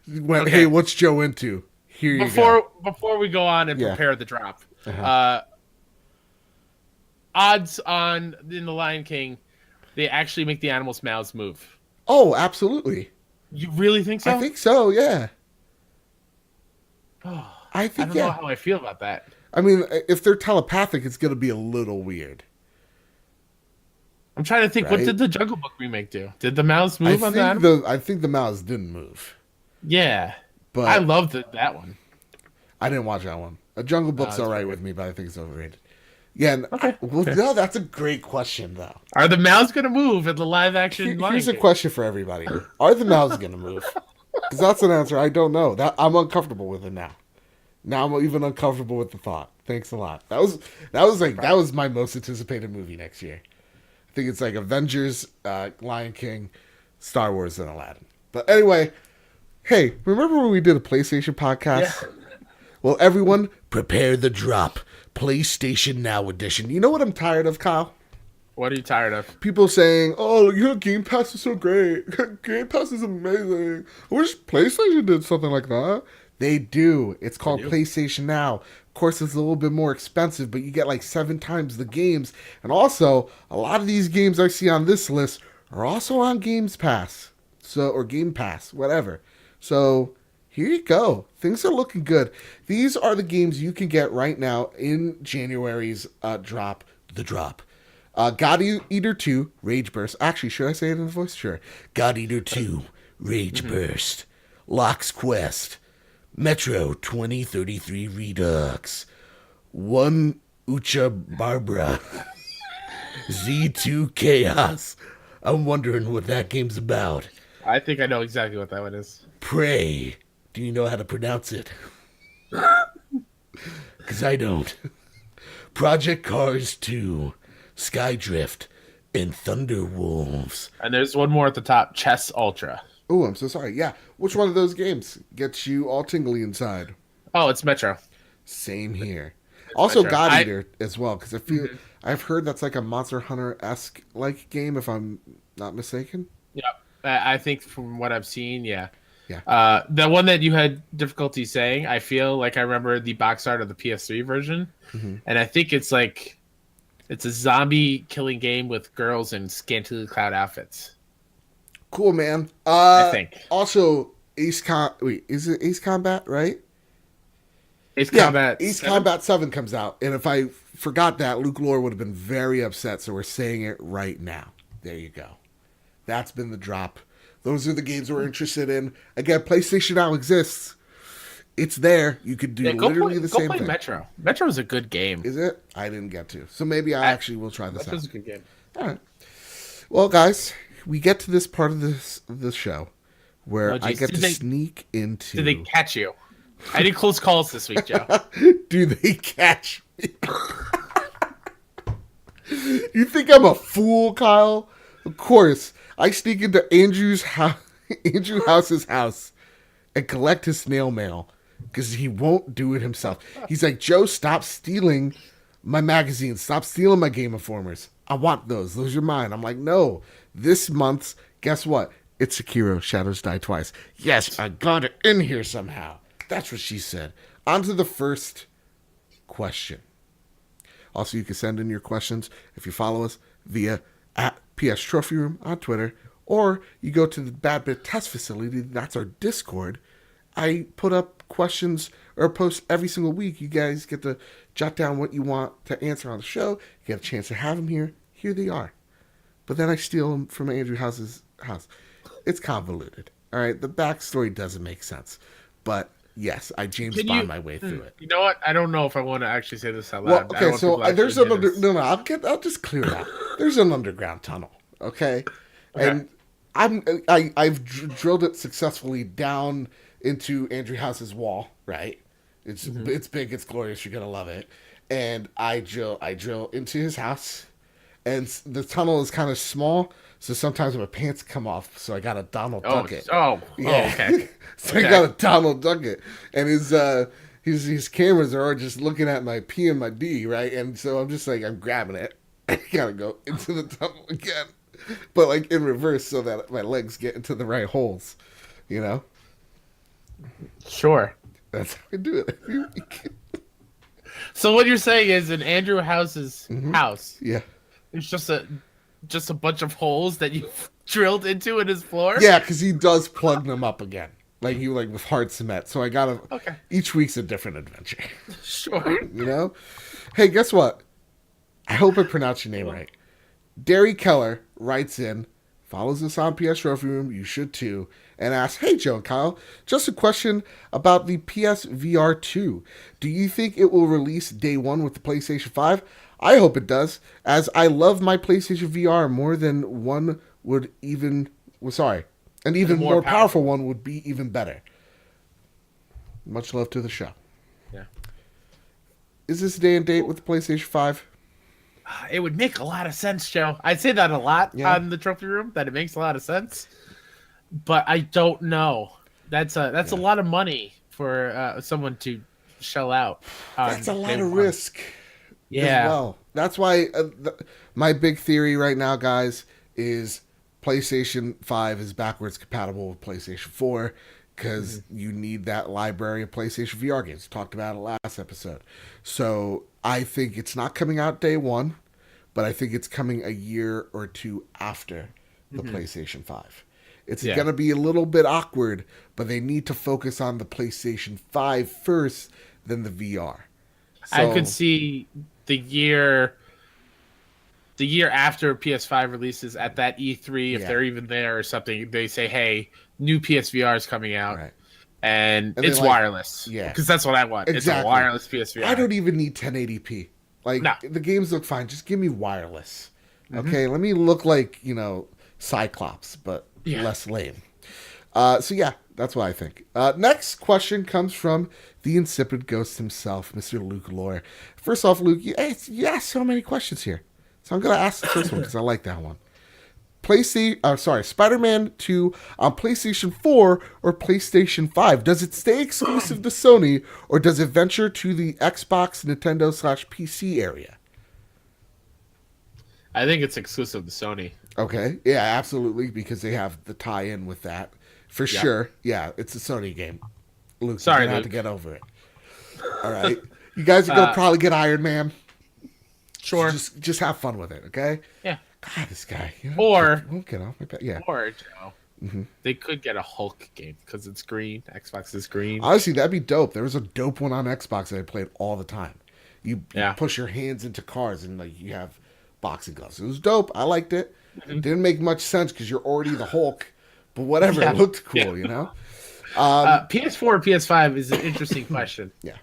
went, Okay. hey, what's Joe into? Here you go. Before we go on and Yeah. prepare the drop, Uh-huh. odds on in the Lion King, they actually make the animals' mouths move. Oh, absolutely. You really think so? I think so, yeah. I I think don't know yeah. how I feel about that. I mean, if they're telepathic, it's going to be a little weird. I'm trying to think. What Right? did the Jungle Book remake do? Did the mouths move on the animals? I think the mouths didn't move. Yeah, But I loved that one. I didn't watch that one. A Jungle Book's it's alright pretty with me, but I think it's overrated. Yeah, and Okay. well, no, that's a great question, though. Are the mouths gonna move in the live action Lion Here's a King? question for everybody: are the mouths going to move? Because that's an answer I don't know. That I'm uncomfortable with it now. Now I'm even uncomfortable with the thought. Thanks a lot. That was my most anticipated movie next year. I think it's like Avengers, Lion King, Star Wars, and Aladdin. But anyway, hey, remember when we did a PlayStation podcast? Yeah. Well, everyone, prepare the drop. PlayStation Now edition. You know what I'm tired of, Kyle? What are you tired of? People saying, "Oh, Game Pass is so great. Game Pass is amazing. I wish PlayStation did something like that." They do. It's called PlayStation Now. Of course, it's a little bit more expensive, but you get like 7 times the games. And also, a lot of these games I see on this list are also on Games Pass. Or Game Pass, whatever. So, here you go. Things are looking good. These are the games you can get right now in January's drop. The drop. God Eater 2, Rage Burst. Actually, should I say it in the voice? Sure. God Eater 2, Rage Burst. Locke's Quest. Metro 2033 Redux. 1 Ucha Barbara. Z2 Chaos. I'm wondering what that game's about. I think I know exactly what that one is. Prey. Do you know how to pronounce it? Because I don't. Project Cars 2. Skydrift, and Thunderwolves. And there's one more at the top, Chess Ultra. Oh, I'm so sorry. Yeah. Which one of those games gets you all tingly inside? Oh, it's Metro. Same here. Also, Metro. God Eater as well, because I feel I've heard that's like a Monster Hunter-esque like game, if I'm not mistaken. Yeah, I think from what I've seen, yeah. Yeah. The one that you had difficulty saying, I feel like I remember the box art of the PS3 version, and I think it's like it's a zombie killing game with girls in scantily clad outfits. Cool, man. I think. Also, is it Ace Combat, right? Ace Combat. Ace 7? Combat 7 comes out. And if I forgot that, Luke Lore would have been very upset. So we're saying it right now. There you go. That's been the drop. Those are the games we're interested in. Again, PlayStation Now exists. It's there. You could do literally the same thing. Metro. Metro is a good game. Is it? I didn't get to. So maybe I actually will try this out. Metro's a good game. All right. Well, guys, we get to this part of the show where I get to sneak into... Did they catch you? I did close calls this week, Joe. Do they catch me? You think I'm a fool, Kyle? Of course. I sneak into Andrew House's house and collect his snail mail because he won't do it himself. He's like, Joe, stop stealing my magazines. Stop stealing my Game Informers. I want those. Those are mine. I'm like, no. This month's, guess what? It's Sekiro, Shadows Die Twice. Yes, I got it in here somehow. That's what she said. On to the first question. Also, you can send in your questions if you follow us via at PS Trophy Room on Twitter, or you go to the Bad Bit Test Facility. That's our Discord. I put up questions or posts every single week. You guys get to jot down what you want to answer on the show. You get a chance to have them here. Here they are. But then I steal them from Andrew House's house. It's convoluted. All right, the backstory doesn't make sense. But yes, I James Bond my way through it. You know what? I don't know if I want to actually say this out loud. Well, okay, so there's an I'll just clear it out. There's an underground tunnel, okay? And I've drilled it successfully down into Andrew House's wall, right? It's big, it's glorious, you're gonna love it. And I drill into his house, and the tunnel is kind of small, so sometimes my pants come off, so I got a Donald Duck it. Okay. So I got a Donald Duck it, and his cameras are all just looking at my P and my D, right? And so I'm just like, I'm grabbing it. I gotta go into the tunnel again, but like in reverse, so that my legs get into the right holes, you know? Sure. That's how I do it. So what you're saying is in Andrew House's house, Yeah. it's just a bunch of holes that you drilled into in his floor? Yeah, because he does plug them up again. Like with hard cement. So I gotta each week's a different adventure. Sure. You know? Hey, guess what? I hope I pronounced your name right. Derry Keller writes in follows us on PS Trophy Room, you should too, and asks, "Hey Joe and Kyle, just a question about the PS VR 2. Do you think it will release day one with the PlayStation 5? I hope it does, as I love my PlayStation VR more than one would even... Well, sorry. An even more powerful one would be even better. Much love to the show." Yeah. Is this day and date with the PlayStation 5? It would make a lot of sense, Joe. I'd say that a lot on the trophy room, that it makes a lot of sense. But I don't know. That's a lot of money for someone to shell out. That's a lot of risk. Yeah. As well. That's why my big theory right now, guys, is PlayStation 5 is backwards compatible with PlayStation 4 because you need that library of PlayStation VR games. Talked about it last episode. So I think it's not coming out day one, but I think it's coming a year or two after the PlayStation 5. It's going to be a little bit awkward, but they need to focus on the PlayStation 5 first, then the VR. So, I could see the year after PS5 releases at that E3, if they're even there or something, they say, "Hey, new PSVR is coming out." Right. And it's wireless. Yeah. Because that's what I want. Exactly. It's a wireless PSVR. I don't even need 1080p. Like, the games look fine. Just give me wireless. Okay? Let me look like, Cyclops, but less lame. So, yeah, that's what I think. Next question comes from the insipid ghost himself, Mr. Luke Lore. First off, Luke, you asked so many questions here. So I'm going to ask the first one because I like that one. Spider-Man 2 on PlayStation 4 or PlayStation 5? Does it stay exclusive to Sony or does it venture to the Xbox, Nintendo /PC area? I think it's exclusive to Sony. Okay. Yeah, absolutely, because they have the tie-in with that. For sure. Yeah, it's a Sony game. Luke, sorry, you're going to have to get over it. All right. You guys are going to probably get Iron Man. Sure. So just have fun with it, okay? Yeah. God, this guy. Won't get off my back. Yeah. Or, Joe, they could get a Hulk game because it's green. Xbox is green. Honestly, that'd be dope. There was a dope one on Xbox that I played all the time. You push your hands into cars and you have boxing gloves. It was dope. I liked it. It didn't make much sense because you're already the Hulk, but whatever. It looked cool, PS4 or PS5 is an interesting question. Yeah.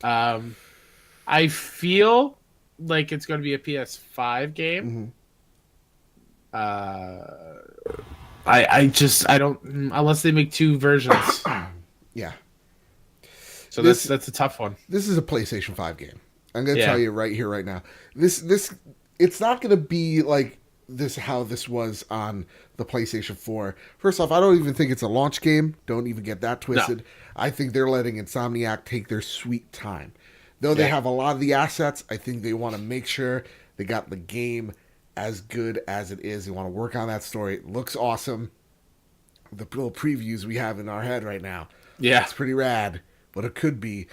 I feel like it's going to be a PS5 game. I don't, unless they make two versions. Yeah. So that's a tough one. This is a PlayStation 5 game. I'm going to tell you right here, right now. This it's not going to be like how this was on the PlayStation 4. First off, I don't even think it's a launch game. Don't even get that twisted. No. I think they're letting Insomniac take their sweet time. Though they have a lot of the assets, I think they want to make sure they got the game as good as it is. They want to work on that story. It looks awesome. The little previews we have in our head right now. Yeah. It's pretty rad, but it could be.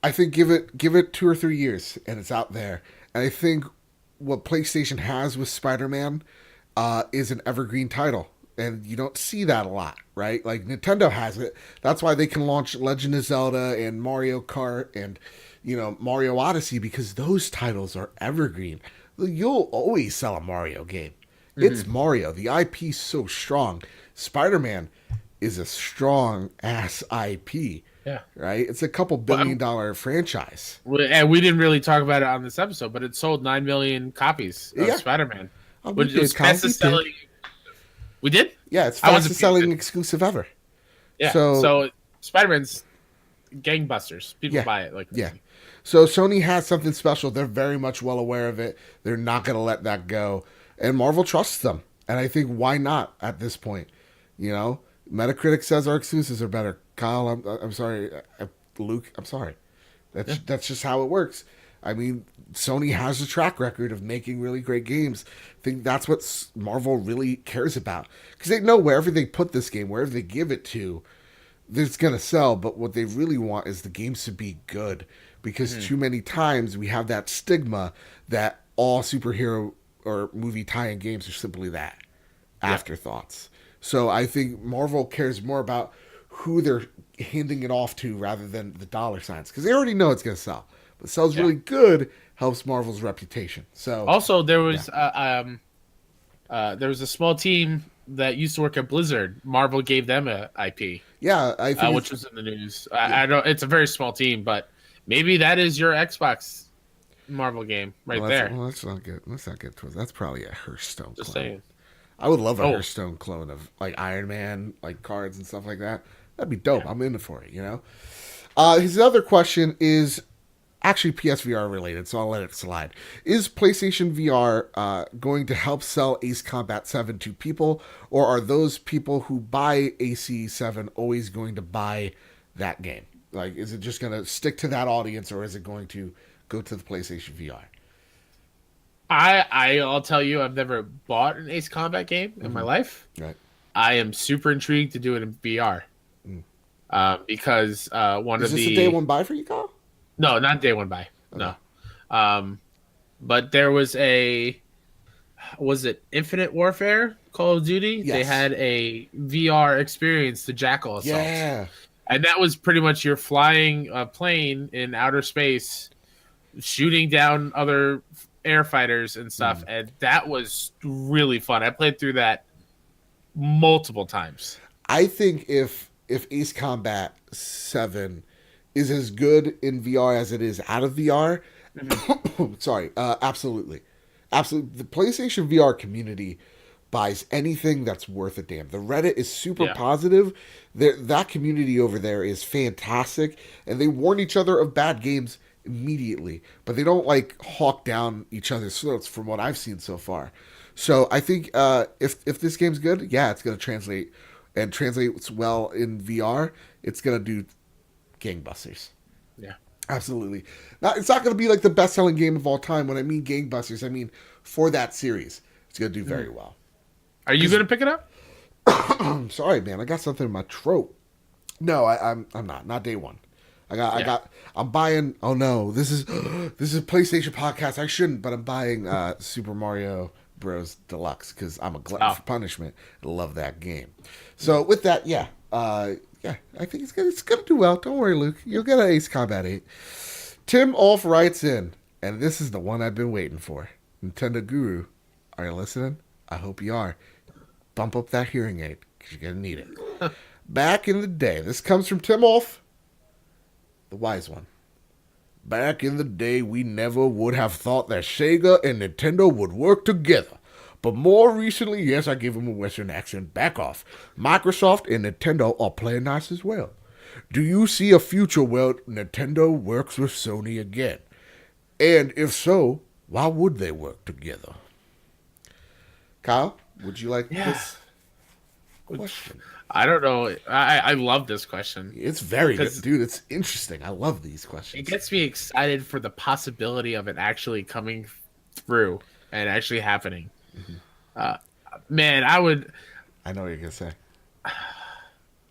I think give it 2 or 3 years and it's out there. And I think what PlayStation has with Spider-Man is an evergreen title. And you don't see that a lot, right? Like Nintendo has it. That's why they can launch Legend of Zelda and Mario Kart and Mario Odyssey, because those titles are evergreen. You'll always sell a Mario game. It's Mario. The IP's so strong. Spider-Man is a strong ass IP. Yeah. Right? It's a couple $billion franchise. And we didn't really talk about it on this episode, but it sold 9 million copies of Spider-Man. Which is fastest selling. We did? Yeah, it's fastest selling exclusive ever. Yeah. So Spider-Man's gangbusters. People buy it. So Sony has something special. They're very much well aware of it. They're not going to let that go. And Marvel trusts them. And I think why not at this point? Metacritic says our exclusives are better. Kyle, I'm sorry. Luke, I'm sorry. That's just how it works. I mean, Sony has a track record of making really great games. I think that's what Marvel really cares about. Because they know wherever they put this game, wherever they give it to, it's going to sell. But what they really want is the games to be good. Because too many times we have that stigma that all superhero or movie tie-in games are simply that. Afterthoughts. So I think Marvel cares more about who they're handing it off to rather than the dollar signs. Because they already know it's going to sell. But it sells really good, helps Marvel's reputation. So also there was There was a small team that used to work at Blizzard. Marvel gave them a IP, Yeah, I think which was in the news. yeah. I don't. It's a very small team, but maybe that is your Xbox Marvel game right there. Let's not get towards. That's probably a Hearthstone Just clone. saying. I would love a Oh, Hearthstone clone of like Iron Man, like cards and stuff like that. That'd be dope. yeah. I'm in for it. His other question is actually PSVR related, so I'll let it slide. Is PlayStation VR going to help sell Ace Combat 7 to people, or are those people who buy AC7 always going to buy that game? Like, is it just going to stick to that audience, or is it going to go to the PlayStation VR? I'll tell you, I've never bought an Ace Combat game in my life. Right. I am super intrigued to do it in VR. Mm. Because one Is of this the a day one buy for you, Kyle? no, not day one buy. Okay. No. But there was it Infinite Warfare Call of Duty? Yes. They had a VR experience, the Jackal Assault. Yeah. And that was pretty much you're flying a plane in outer space, shooting down other air fighters and stuff. And that was really fun. I played through that multiple times. I think if Ace Combat 7 is as good in VR as it is out of VR, sorry, absolutely. Absolutely. The PlayStation VR community buys anything that's worth a damn. The Reddit is super Yeah. positive. That community over there is fantastic, and they warn each other of bad games immediately, but they don't like hawk down each other's throats from what I've seen so far. So I think if this game's good, yeah, it's going to translate and translates well in VR. It's going to do gangbusters. Yeah. Absolutely. Now, it's not going to be like the best-selling game of all time. When I mean gangbusters, I mean for that series, it's going to do very well. Are you going to pick it up? I'm sorry, man. I got something in my throat. No, I'm not. Not day one. I'm buying. Oh no, this is this is a PlayStation podcast. I shouldn't, but I'm buying Super Mario Bros. Deluxe because I'm a glutton for punishment. I love that game. So with that, yeah, yeah, I think it's gonna do well. Don't worry, Luke. You'll get an Ace Combat 8. Tim Olf writes in, and this is the one I've been waiting for. Nintendo Guru, are you listening? I hope you are. Bump up that hearing aid because you're gonna need it. Back in the day, this comes from Tim Olf, the wise one. Back in the day, we never would have thought that Sega and Nintendo would work together. But more recently, yes, I give him a Western accent, back off. Microsoft and Nintendo are playing nice as well. Do you see a future where Nintendo works with Sony again? And if so, why would they work together? Kyle, would you like this question? I don't know. I love this question. It's very good, dude. It's interesting. I love these questions. It gets me excited for the possibility of it actually coming through and actually happening. Man, I would. I know what you're gonna say.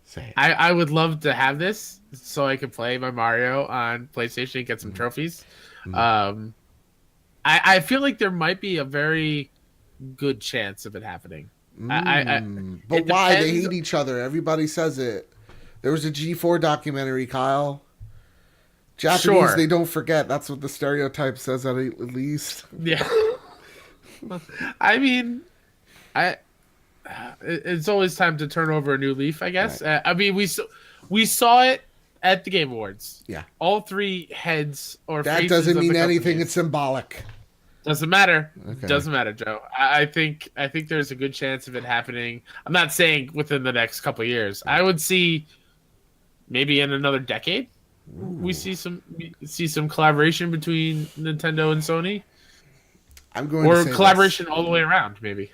Say it. I would love to have this so I could play my Mario on PlayStation and get some trophies. I feel like there might be a very good chance of it happening. But why? They hate each other. Everybody says it. There was a G4 documentary, Kyle. Japanese, they don't forget. That's what the stereotype says at least. Yeah. I mean, it's always time to turn over a new leaf, I guess. Right. I mean, we saw it at the Game Awards. Yeah. All three heads or that faces doesn't of mean the anything. companies. It's symbolic. Doesn't matter. Okay. Doesn't matter, Joe. I think there's a good chance of it happening. I'm not saying within the next couple of years. I would see maybe in another decade. Ooh. We see some collaboration between Nintendo and Sony. I'm going or to say collaboration this. all the way around, maybe.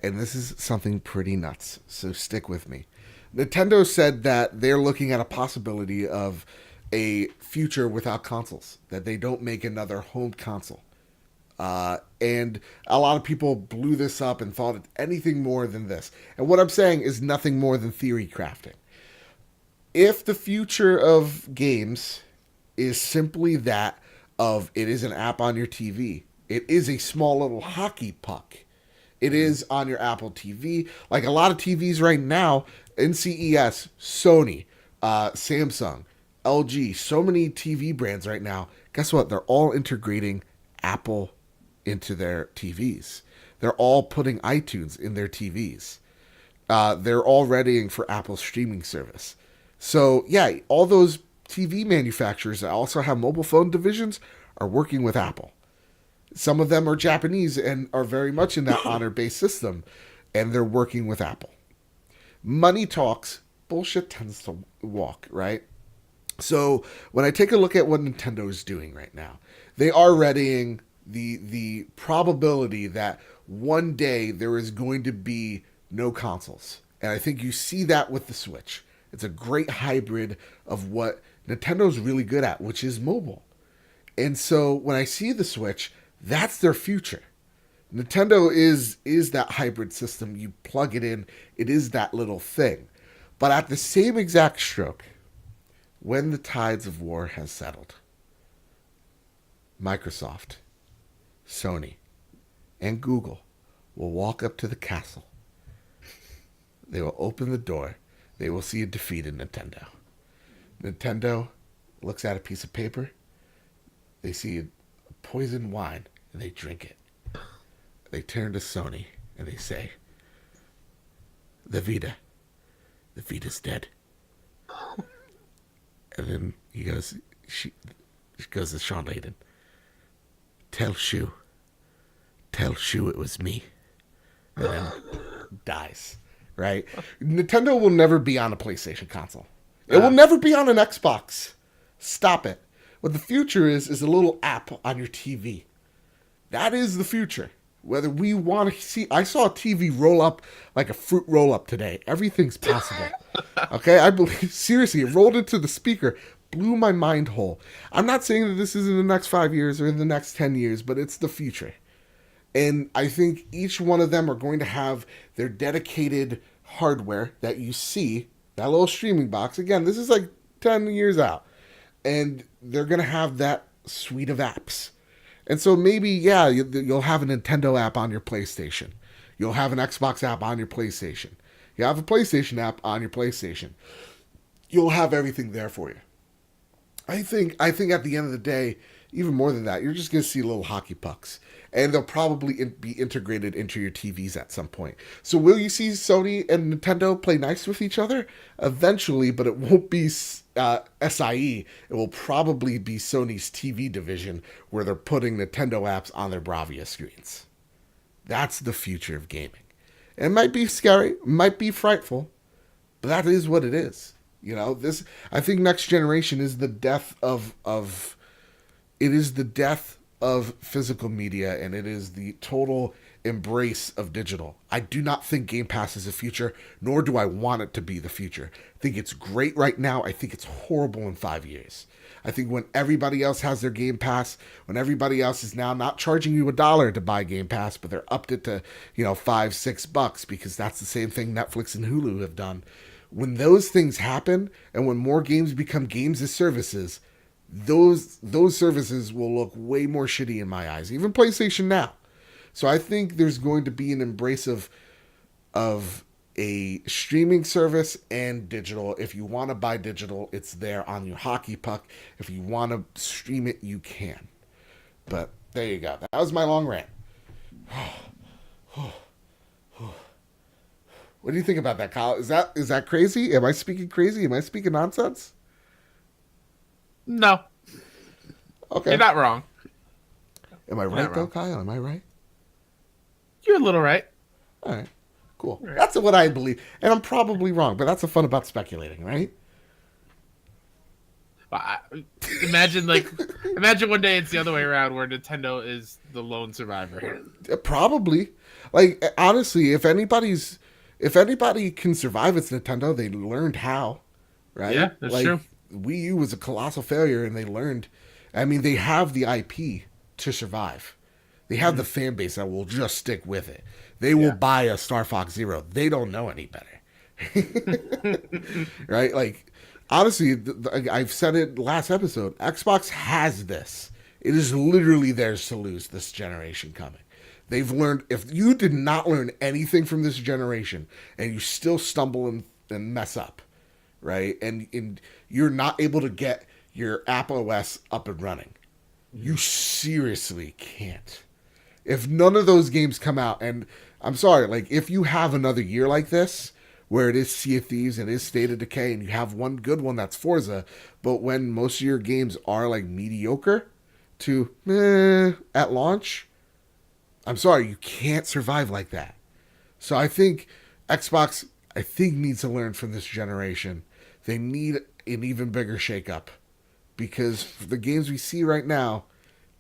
And this is something pretty nuts, so stick with me. Nintendo said that they're looking at a possibility of a future without consoles, that they don't make another home console. And a lot of people blew this up and thought it's anything more than this. And what I'm saying is nothing more than theory crafting. If the future of games is simply that of it is an app on your TV, it is a small little hockey puck. It is on your Apple TV. Like a lot of TVs right now, in CES, Sony, Samsung, LG, so many TV brands right now. Guess what? They're all integrating Apple into their TVs. They're all putting iTunes in their TVs. They're all readying for Apple's streaming service. So, yeah, all those TV manufacturers that also have mobile phone divisions are working with Apple. Some of them are Japanese and are very much in that honor-based system, and they're working with Apple. Money talks, bullshit tends to walk, right? So when I take a look at what Nintendo is doing right now, they are readying the probability that one day there is going to be no consoles. And I think you see that with the Switch. It's a great hybrid of what Nintendo's really good at, which is mobile. And so when I see the Switch, that's their future. Nintendo is that hybrid system. You plug it in, it is that little thing. But at the same exact stroke, when the tides of war has settled, Microsoft, Sony, and Google will walk up to the castle. They will open the door. They will see a defeated Nintendo. Nintendo looks at a piece of paper. They see a poisoned wine, and they drink it. They turn to Sony, and they say, the Vita's dead. And then she goes to Sean Layden, tell Shu it was me. And then dies, right? Nintendo will never be on a PlayStation console. It will never be on an Xbox. Stop it. What the future is a little app on your TV. That is the future. Whether we want to see... I saw a TV roll up like a fruit roll up today. Everything's possible. Okay? I believe... Seriously, it rolled into the speaker. Blew my mind whole. I'm not saying that this is in the next 5 years or in the next 10 years, but it's the future. And I think each one of them are going to have their dedicated hardware that you see. That little streaming box. Again, this is like 10 years out. And they're going to have that suite of apps. And so maybe, yeah, you'll have a Nintendo app on your PlayStation. You'll have an Xbox app on your PlayStation. You have a PlayStation app on your PlayStation. You'll have everything there for you. I think at the end of the day, even more than that, you're just going to see little hockey pucks. And they'll probably be integrated into your TVs at some point. So will you see Sony and Nintendo play nice with each other? Eventually, but it won't be SIE. It will probably be Sony's TV division where they're putting Nintendo apps on their Bravia screens. That's the future of gaming. And it might be scary, might be frightful, but that is what it is. You know, this, I think next generation is the death of physical media, and it is the total embrace of digital. I do not think Game Pass is the future, nor do I want it to be the future. I think it's great right now. I think it's horrible in 5 years. I think when everybody else has their Game Pass, when everybody else is now not charging you $1 to buy Game Pass, but they're upped it to, $5-6 because that's the same thing Netflix and Hulu have done. When those things happen, and when more games become games as services, those services will look way more shitty in my eyes. Even PlayStation Now. So I think there's going to be an embrace of a streaming service and digital. If you want to buy digital, it's there on your hockey puck. If you want to stream it, you can. But there you go. That was my long rant. What do you think about that, Kyle? Is that crazy? Am I speaking crazy? Am I speaking nonsense? No. Okay. You're not wrong. Am I right, though, Kyle? Am I right? You're a little right. All right. Cool. Right. That's what I believe. And I'm probably wrong, but that's the fun about speculating, right? Imagine one day it's the other way around where Nintendo is the lone survivor. Probably. Like, honestly, if anybody can survive, it's Nintendo. They learned how, right? Yeah, that's true. Wii U was a colossal failure, and they learned. I mean, they have the IP to survive. They have the fan base that will just stick with it. They will buy a Star Fox Zero. They don't know any better. Right? Like, honestly, I've said it last episode. Xbox has this. It is literally theirs to lose this generation coming. They've learned, if you did not learn anything from this generation and you still stumble and mess up, right? And you're not able to get your Apple OS up and running, you seriously can't. If none of those games come out, and I'm sorry, like if you have another year like this where it is Sea of Thieves and it is State of Decay and you have one good one that's Forza, but when most of your games are like mediocre to at launch, I'm sorry, you can't survive like that. So I think Xbox, needs to learn from this generation. They need an even bigger shakeup because the games we see right now,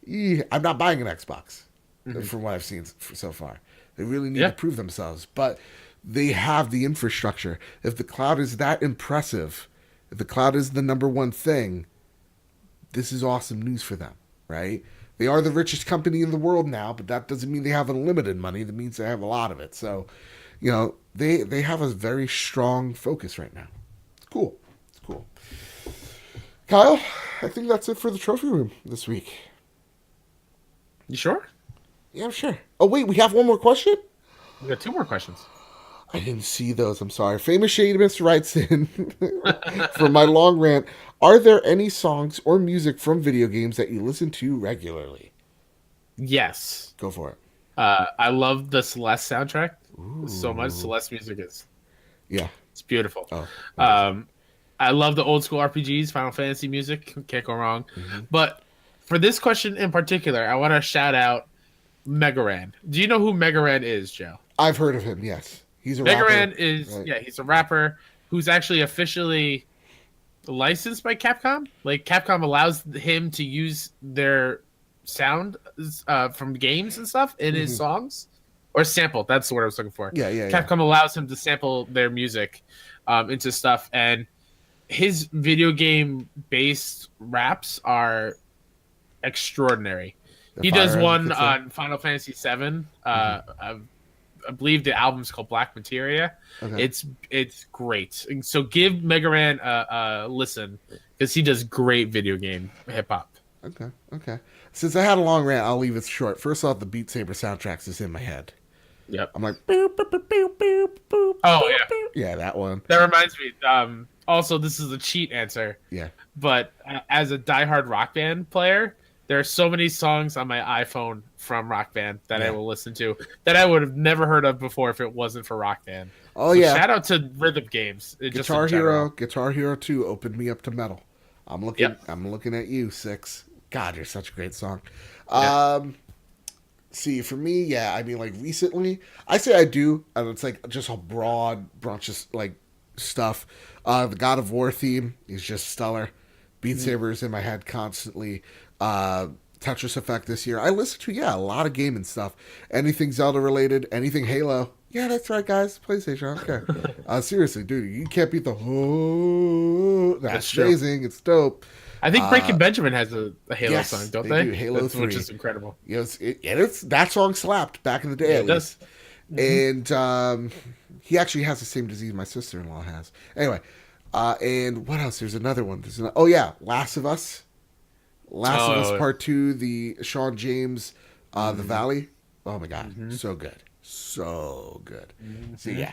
I'm not buying an Xbox from what I've seen so far. They really need to prove themselves, but they have the infrastructure. If the cloud is that impressive, if the cloud is the number one thing, this is awesome news for them, right? They are the richest company in the world now, but that doesn't mean they have unlimited money. That means they have a lot of it. So, they have a very strong focus right now. It's cool. It's cool. Kyle, I think that's it for the trophy room this week. You sure? Yeah, I'm sure. Oh, wait, we have one more question? We got 2 more questions. I didn't see those. I'm sorry. Famous Shademus writes in for my long rant. Are there any songs or music from video games that you listen to regularly? Yes. Go for it. I love the Celeste soundtrack so much. Ooh. Celeste music is it's beautiful. Oh, I love the old school RPGs, Final Fantasy music. Can't go wrong. But for this question in particular, I want to shout out Megaran. Do you know who Megaran is, Joe? I've heard of him, yes. He's a Megaran rapper. is Right. he's a rapper who's actually officially licensed by Capcom. Like Capcom allows him to use their sound from games and stuff in his songs, or sample. That's the word I was looking for. Yeah. Capcom allows him to sample their music into stuff, and his video game based raps are extraordinary. He does one on Final Fantasy VII. I believe the album's called Black Materia. Okay. It's great. And so give Megaran a listen because he does great video game hip hop. Okay. Since I had a long rant, I'll leave it short. First off, the Beat Saber soundtracks is in my head. Yep. I'm like, boop, boop, boop, boop, boop, boop, Oh, boop, yeah. boop. Yeah, that one. That reminds me. Also, this is a cheat answer. Yeah. But as a diehard Rock Band player, there are so many songs on my iPhone from Rock Band that I will listen to that I would have never heard of before if it wasn't for Rock Band. Oh, so yeah. Shout out to rhythm games. Guitar Hero 2 opened me up to metal. I'm looking at you, Six. God, you're such a great song. See, for me, I mean, like, recently, I say I do, and it's, like, just a broad bunch of, like, stuff. The God of War theme is just stellar. Beat Saber is in my head constantly. Tetris Effect this year. I listen to, a lot of gaming stuff. Anything Zelda-related, anything Halo. Yeah, that's right, guys. PlayStation, I don't care. Seriously, dude, you can't beat the that's amazing. It's dope. I think Breaking Benjamin has a Halo song, don't they? Do. Halo 3. Which is incredible. Yes, that song slapped back in the day. Yeah, it does. And he actually has the same disease my sister-in-law has. Anyway, and what else? There's another one. Last of Us. Last of Us Part 2, the Sean James, The Valley. Oh my God, so good. So good. So yeah,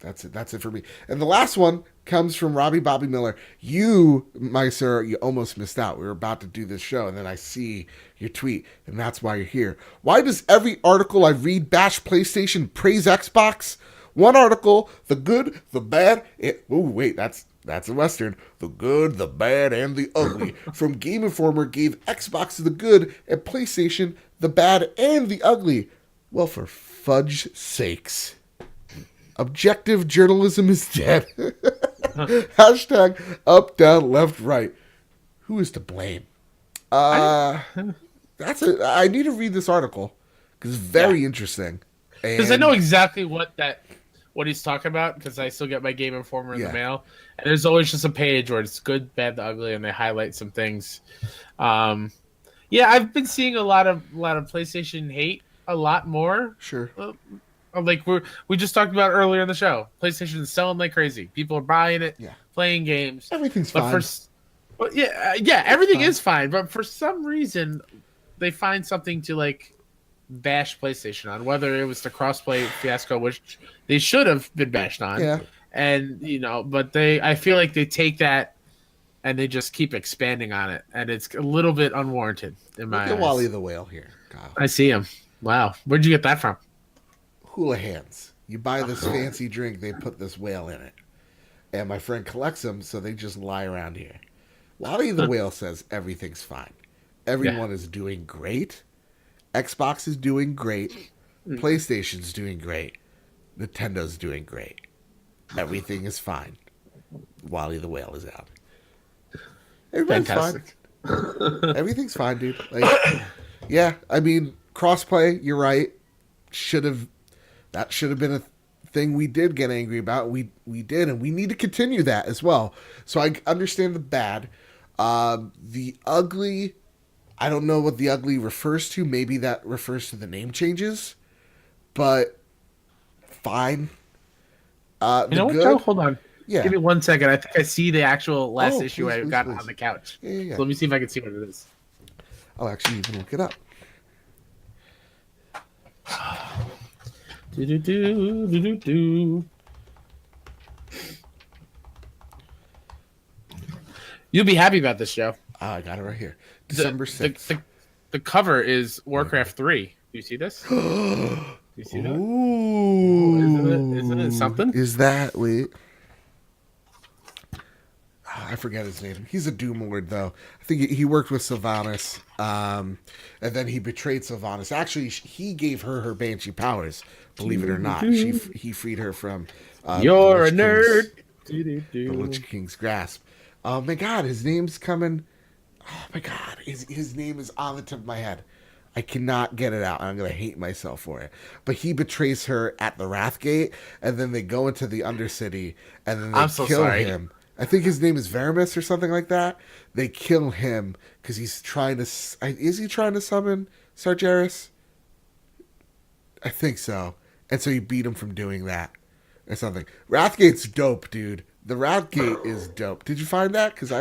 that's it. That's it for me. And the last one comes from Robbie Bobby Miller. You, my sir, you almost missed out. We were about to do this show, and then I see your tweet, and that's why you're here. Why does every article I read bash PlayStation, praise Xbox? One article, the good, the bad. That's a Western. The good, the bad, and the ugly. From Game Informer gave Xbox the good and PlayStation the bad and the ugly. Well, for fudge sakes. Objective journalism is dead. Hashtag up, down, left, right. Who is to blame? I need to read this article because it's very interesting. Because I know exactly what he's talking about because I still get my Game Informer in the mail, and there's always just a page where it's good, bad, the ugly, and they highlight some things. I've been seeing a lot of PlayStation hate a lot more. Sure. Like we just talked about earlier in the show, PlayStation is selling like crazy. People are buying it, playing games. Everything's fine. Everything is fine. But for some reason, they find something to like bash PlayStation on. Whether it was the crossplay fiasco, which they should have been bashed on, and but I feel like they take that and they just keep expanding on it, and it's a little bit unwarranted in my eyes. Wally the Whale here. Kyle. I see him. Wow. Where'd you get that from? Hula hands. You buy this fancy drink, they put this whale in it. And my friend collects them, so they just lie around here. Lottie the whale says everything's fine. Yeah. Everyone is doing great. Xbox is doing great. PlayStation's doing great. Nintendo's doing great. Everything is fine. Wally the whale is out. Everything's Fantastic. fine. Everything's fine, dude. Like, yeah, I mean, crossplay. You're right. That should have been a thing we did get angry about. We did, and we need to continue that as well. So I understand the bad. The ugly. I don't know what the ugly refers to. Maybe that refers to the name changes, but fine. You know what, Joe? Hold on. Yeah. Give me 1 second. I think I see the actual last Oh, issue please, I please, got please. on the couch. Yeah. So let me see if I can see what it is. I'll actually even look it up. Do. You'll be happy about this, Joe. I got it right here. December 6th. The cover is Warcraft 3. Do you see this? Do you see that? Ooh. Isn't it something? Is that, wait. I forget his name. He's a Doom Lord, though. I think he worked with Sylvanas, and then he betrayed Sylvanas. Actually, he gave her Banshee powers, believe it or not. He freed her from You're a nerd. The Lich King's grasp. Oh, my God, his name's coming. Oh, my God, his name is on the tip of my head. I cannot get it out. I'm going to hate myself for it. But he betrays her at the Wrathgate, and then they go into the Undercity, and then they kill him. I think his name is Veramis or something like that. They kill him because he's trying to... Is he trying to summon Sargeras? I think so. And so you beat him from doing that or something. Wrathgate's dope, dude. The Wrathgate is dope. Did you find that? Because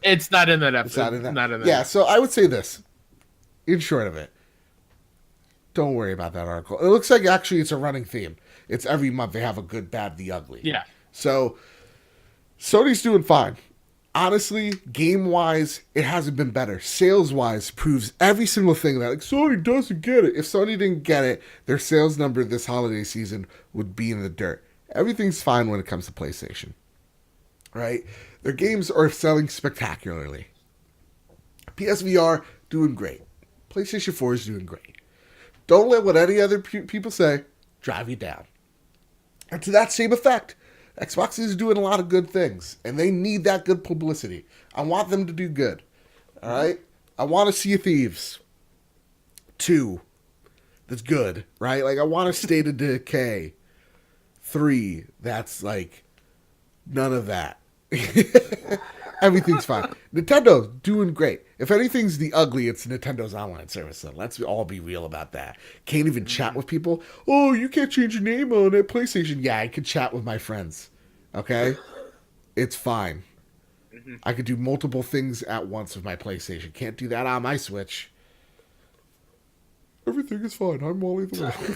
It's not in that episode. It's not in that. Not in that. Yeah, so I would say this. In short of it, don't worry about that article. It looks like actually it's a running theme. It's every month they have a good, bad, the ugly. Yeah. So Sony's doing fine. Honestly, game-wise, it hasn't been better. Sales-wise, proves every single thing that like Sony doesn't get it. If Sony didn't get it, their sales number this holiday season would be in the dirt. Everything's fine when it comes to PlayStation. Right? Their games are selling spectacularly. PSVR, doing great. PlayStation 4 is doing great. Don't let what any other people say drive you down. And to that same effect, Xbox is doing a lot of good things, and they need that good publicity. I want them to do good. All right? I want to see Thieves 2. That's good, right? Like, I want a State of Decay 3. That's like none of that. Everything's fine. Nintendo's doing great. If anything's the ugly, it's Nintendo's online service. So let's all be real about that. Can't even chat with people. Oh, you can't change your name on that PlayStation. Yeah, I can chat with my friends. Okay? It's fine. I could do multiple things at once with my PlayStation. Can't do that on my Switch. Everything is fine. I'm Wally the Whale.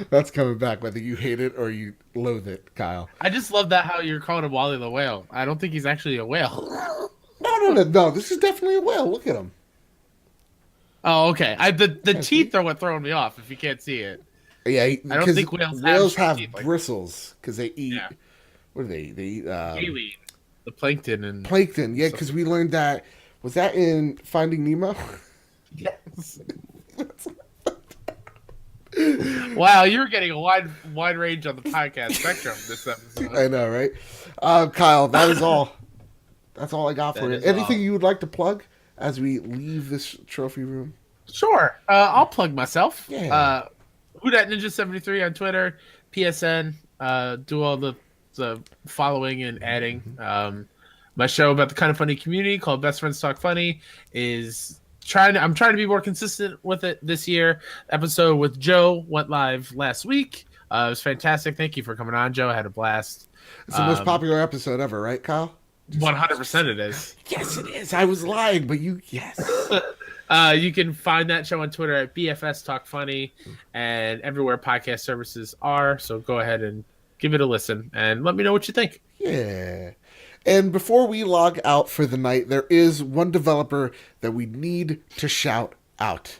That's coming back, whether you hate it or you loathe it, Kyle. I just love that how you're calling him Wally the Whale. I don't think he's actually a whale. No. This is definitely a whale. Look at him. Oh, okay. The teeth are what throwing me off. If you can't see it. Yeah, I don't think whales have teeth like bristles because they eat. Yeah. What do they eat? They eat Alien, the plankton and plankton. Yeah, because we learned that. Was that in Finding Nemo? yes. Wow, you're getting a wide range on the podcast spectrum this episode. I know, right? Kyle, that is all. That's all I got for you. Anything you would like to plug as we leave this trophy room? Sure. I'll plug myself. Yeah. Who Dat Ninja 73 on Twitter, PSN. Do all the following and adding. My show about the kind of funny community called Best Friends Talk Funny is I'm trying to be more consistent with it this year. Episode with Joe went live last week. It was fantastic. Thank you for coming on, Joe. I had a blast. It's the most popular episode ever, right, Kyle? 100% it is. Yes, it is. I was lying, but yes. You can find that show on Twitter at BFS Talk Funny and everywhere podcast services are. So go ahead and give it a listen and let me know what you think. Yeah. And before we log out for the night, there is one developer that we need to shout out.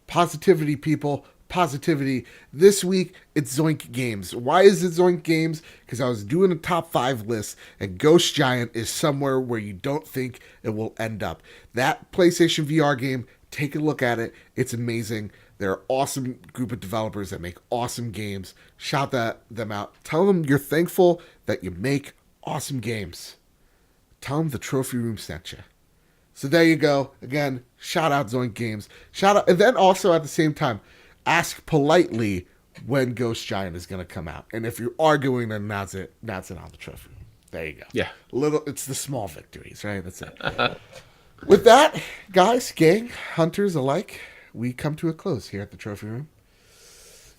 Positivity, people. Positivity. This week, it's Zoink Games. Why is it Zoink Games? Because I was doing a top 5 list, and Ghost Giant is somewhere where you don't think it will end up. That PlayStation VR game, take a look at it. It's amazing. They're an awesome group of developers that make awesome games. Shout them out. Tell them you're thankful that you make awesome games. Tell them the Trophy Room sent you. So there you go. Again, shout out Zoink Games. Shout out, and then also at the same time, ask politely when Ghost Giant is going to come out, and if you are going to announce it on the Trophy Room. There you go. Yeah, It's the small victories, right? That's it. With that, guys, gang, hunters alike, we come to a close here at the Trophy Room.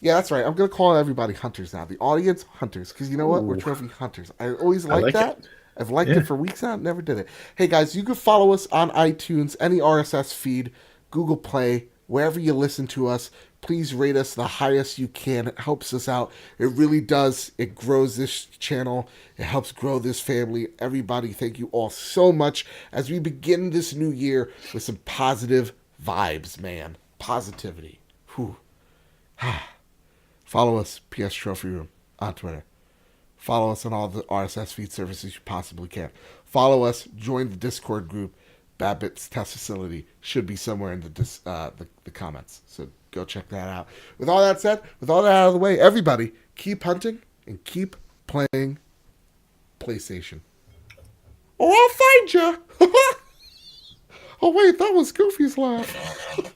Yeah, that's right. I'm going to call everybody hunters now. The audience, hunters, because you know what? We're trophy hunters. I always like that. It. I've liked it for weeks now. Never did it. Hey, guys, you can follow us on iTunes, any RSS feed, Google Play, wherever you listen to us. Please rate us the highest you can. It helps us out. It really does. It grows this channel. It helps grow this family. Everybody, thank you all so much as we begin this new year with some positive vibes, man. Positivity. Whew. Follow us, PS Trophy Room, on Twitter. Follow us on all the RSS feed services you possibly can. Follow us. Join the Discord group. Babbitt's Test Facility should be somewhere in the comments. So go check that out. With all that said, with all that out of the way, everybody, keep hunting and keep playing PlayStation. Or I'll find you. Oh, wait, that was Goofy's laugh.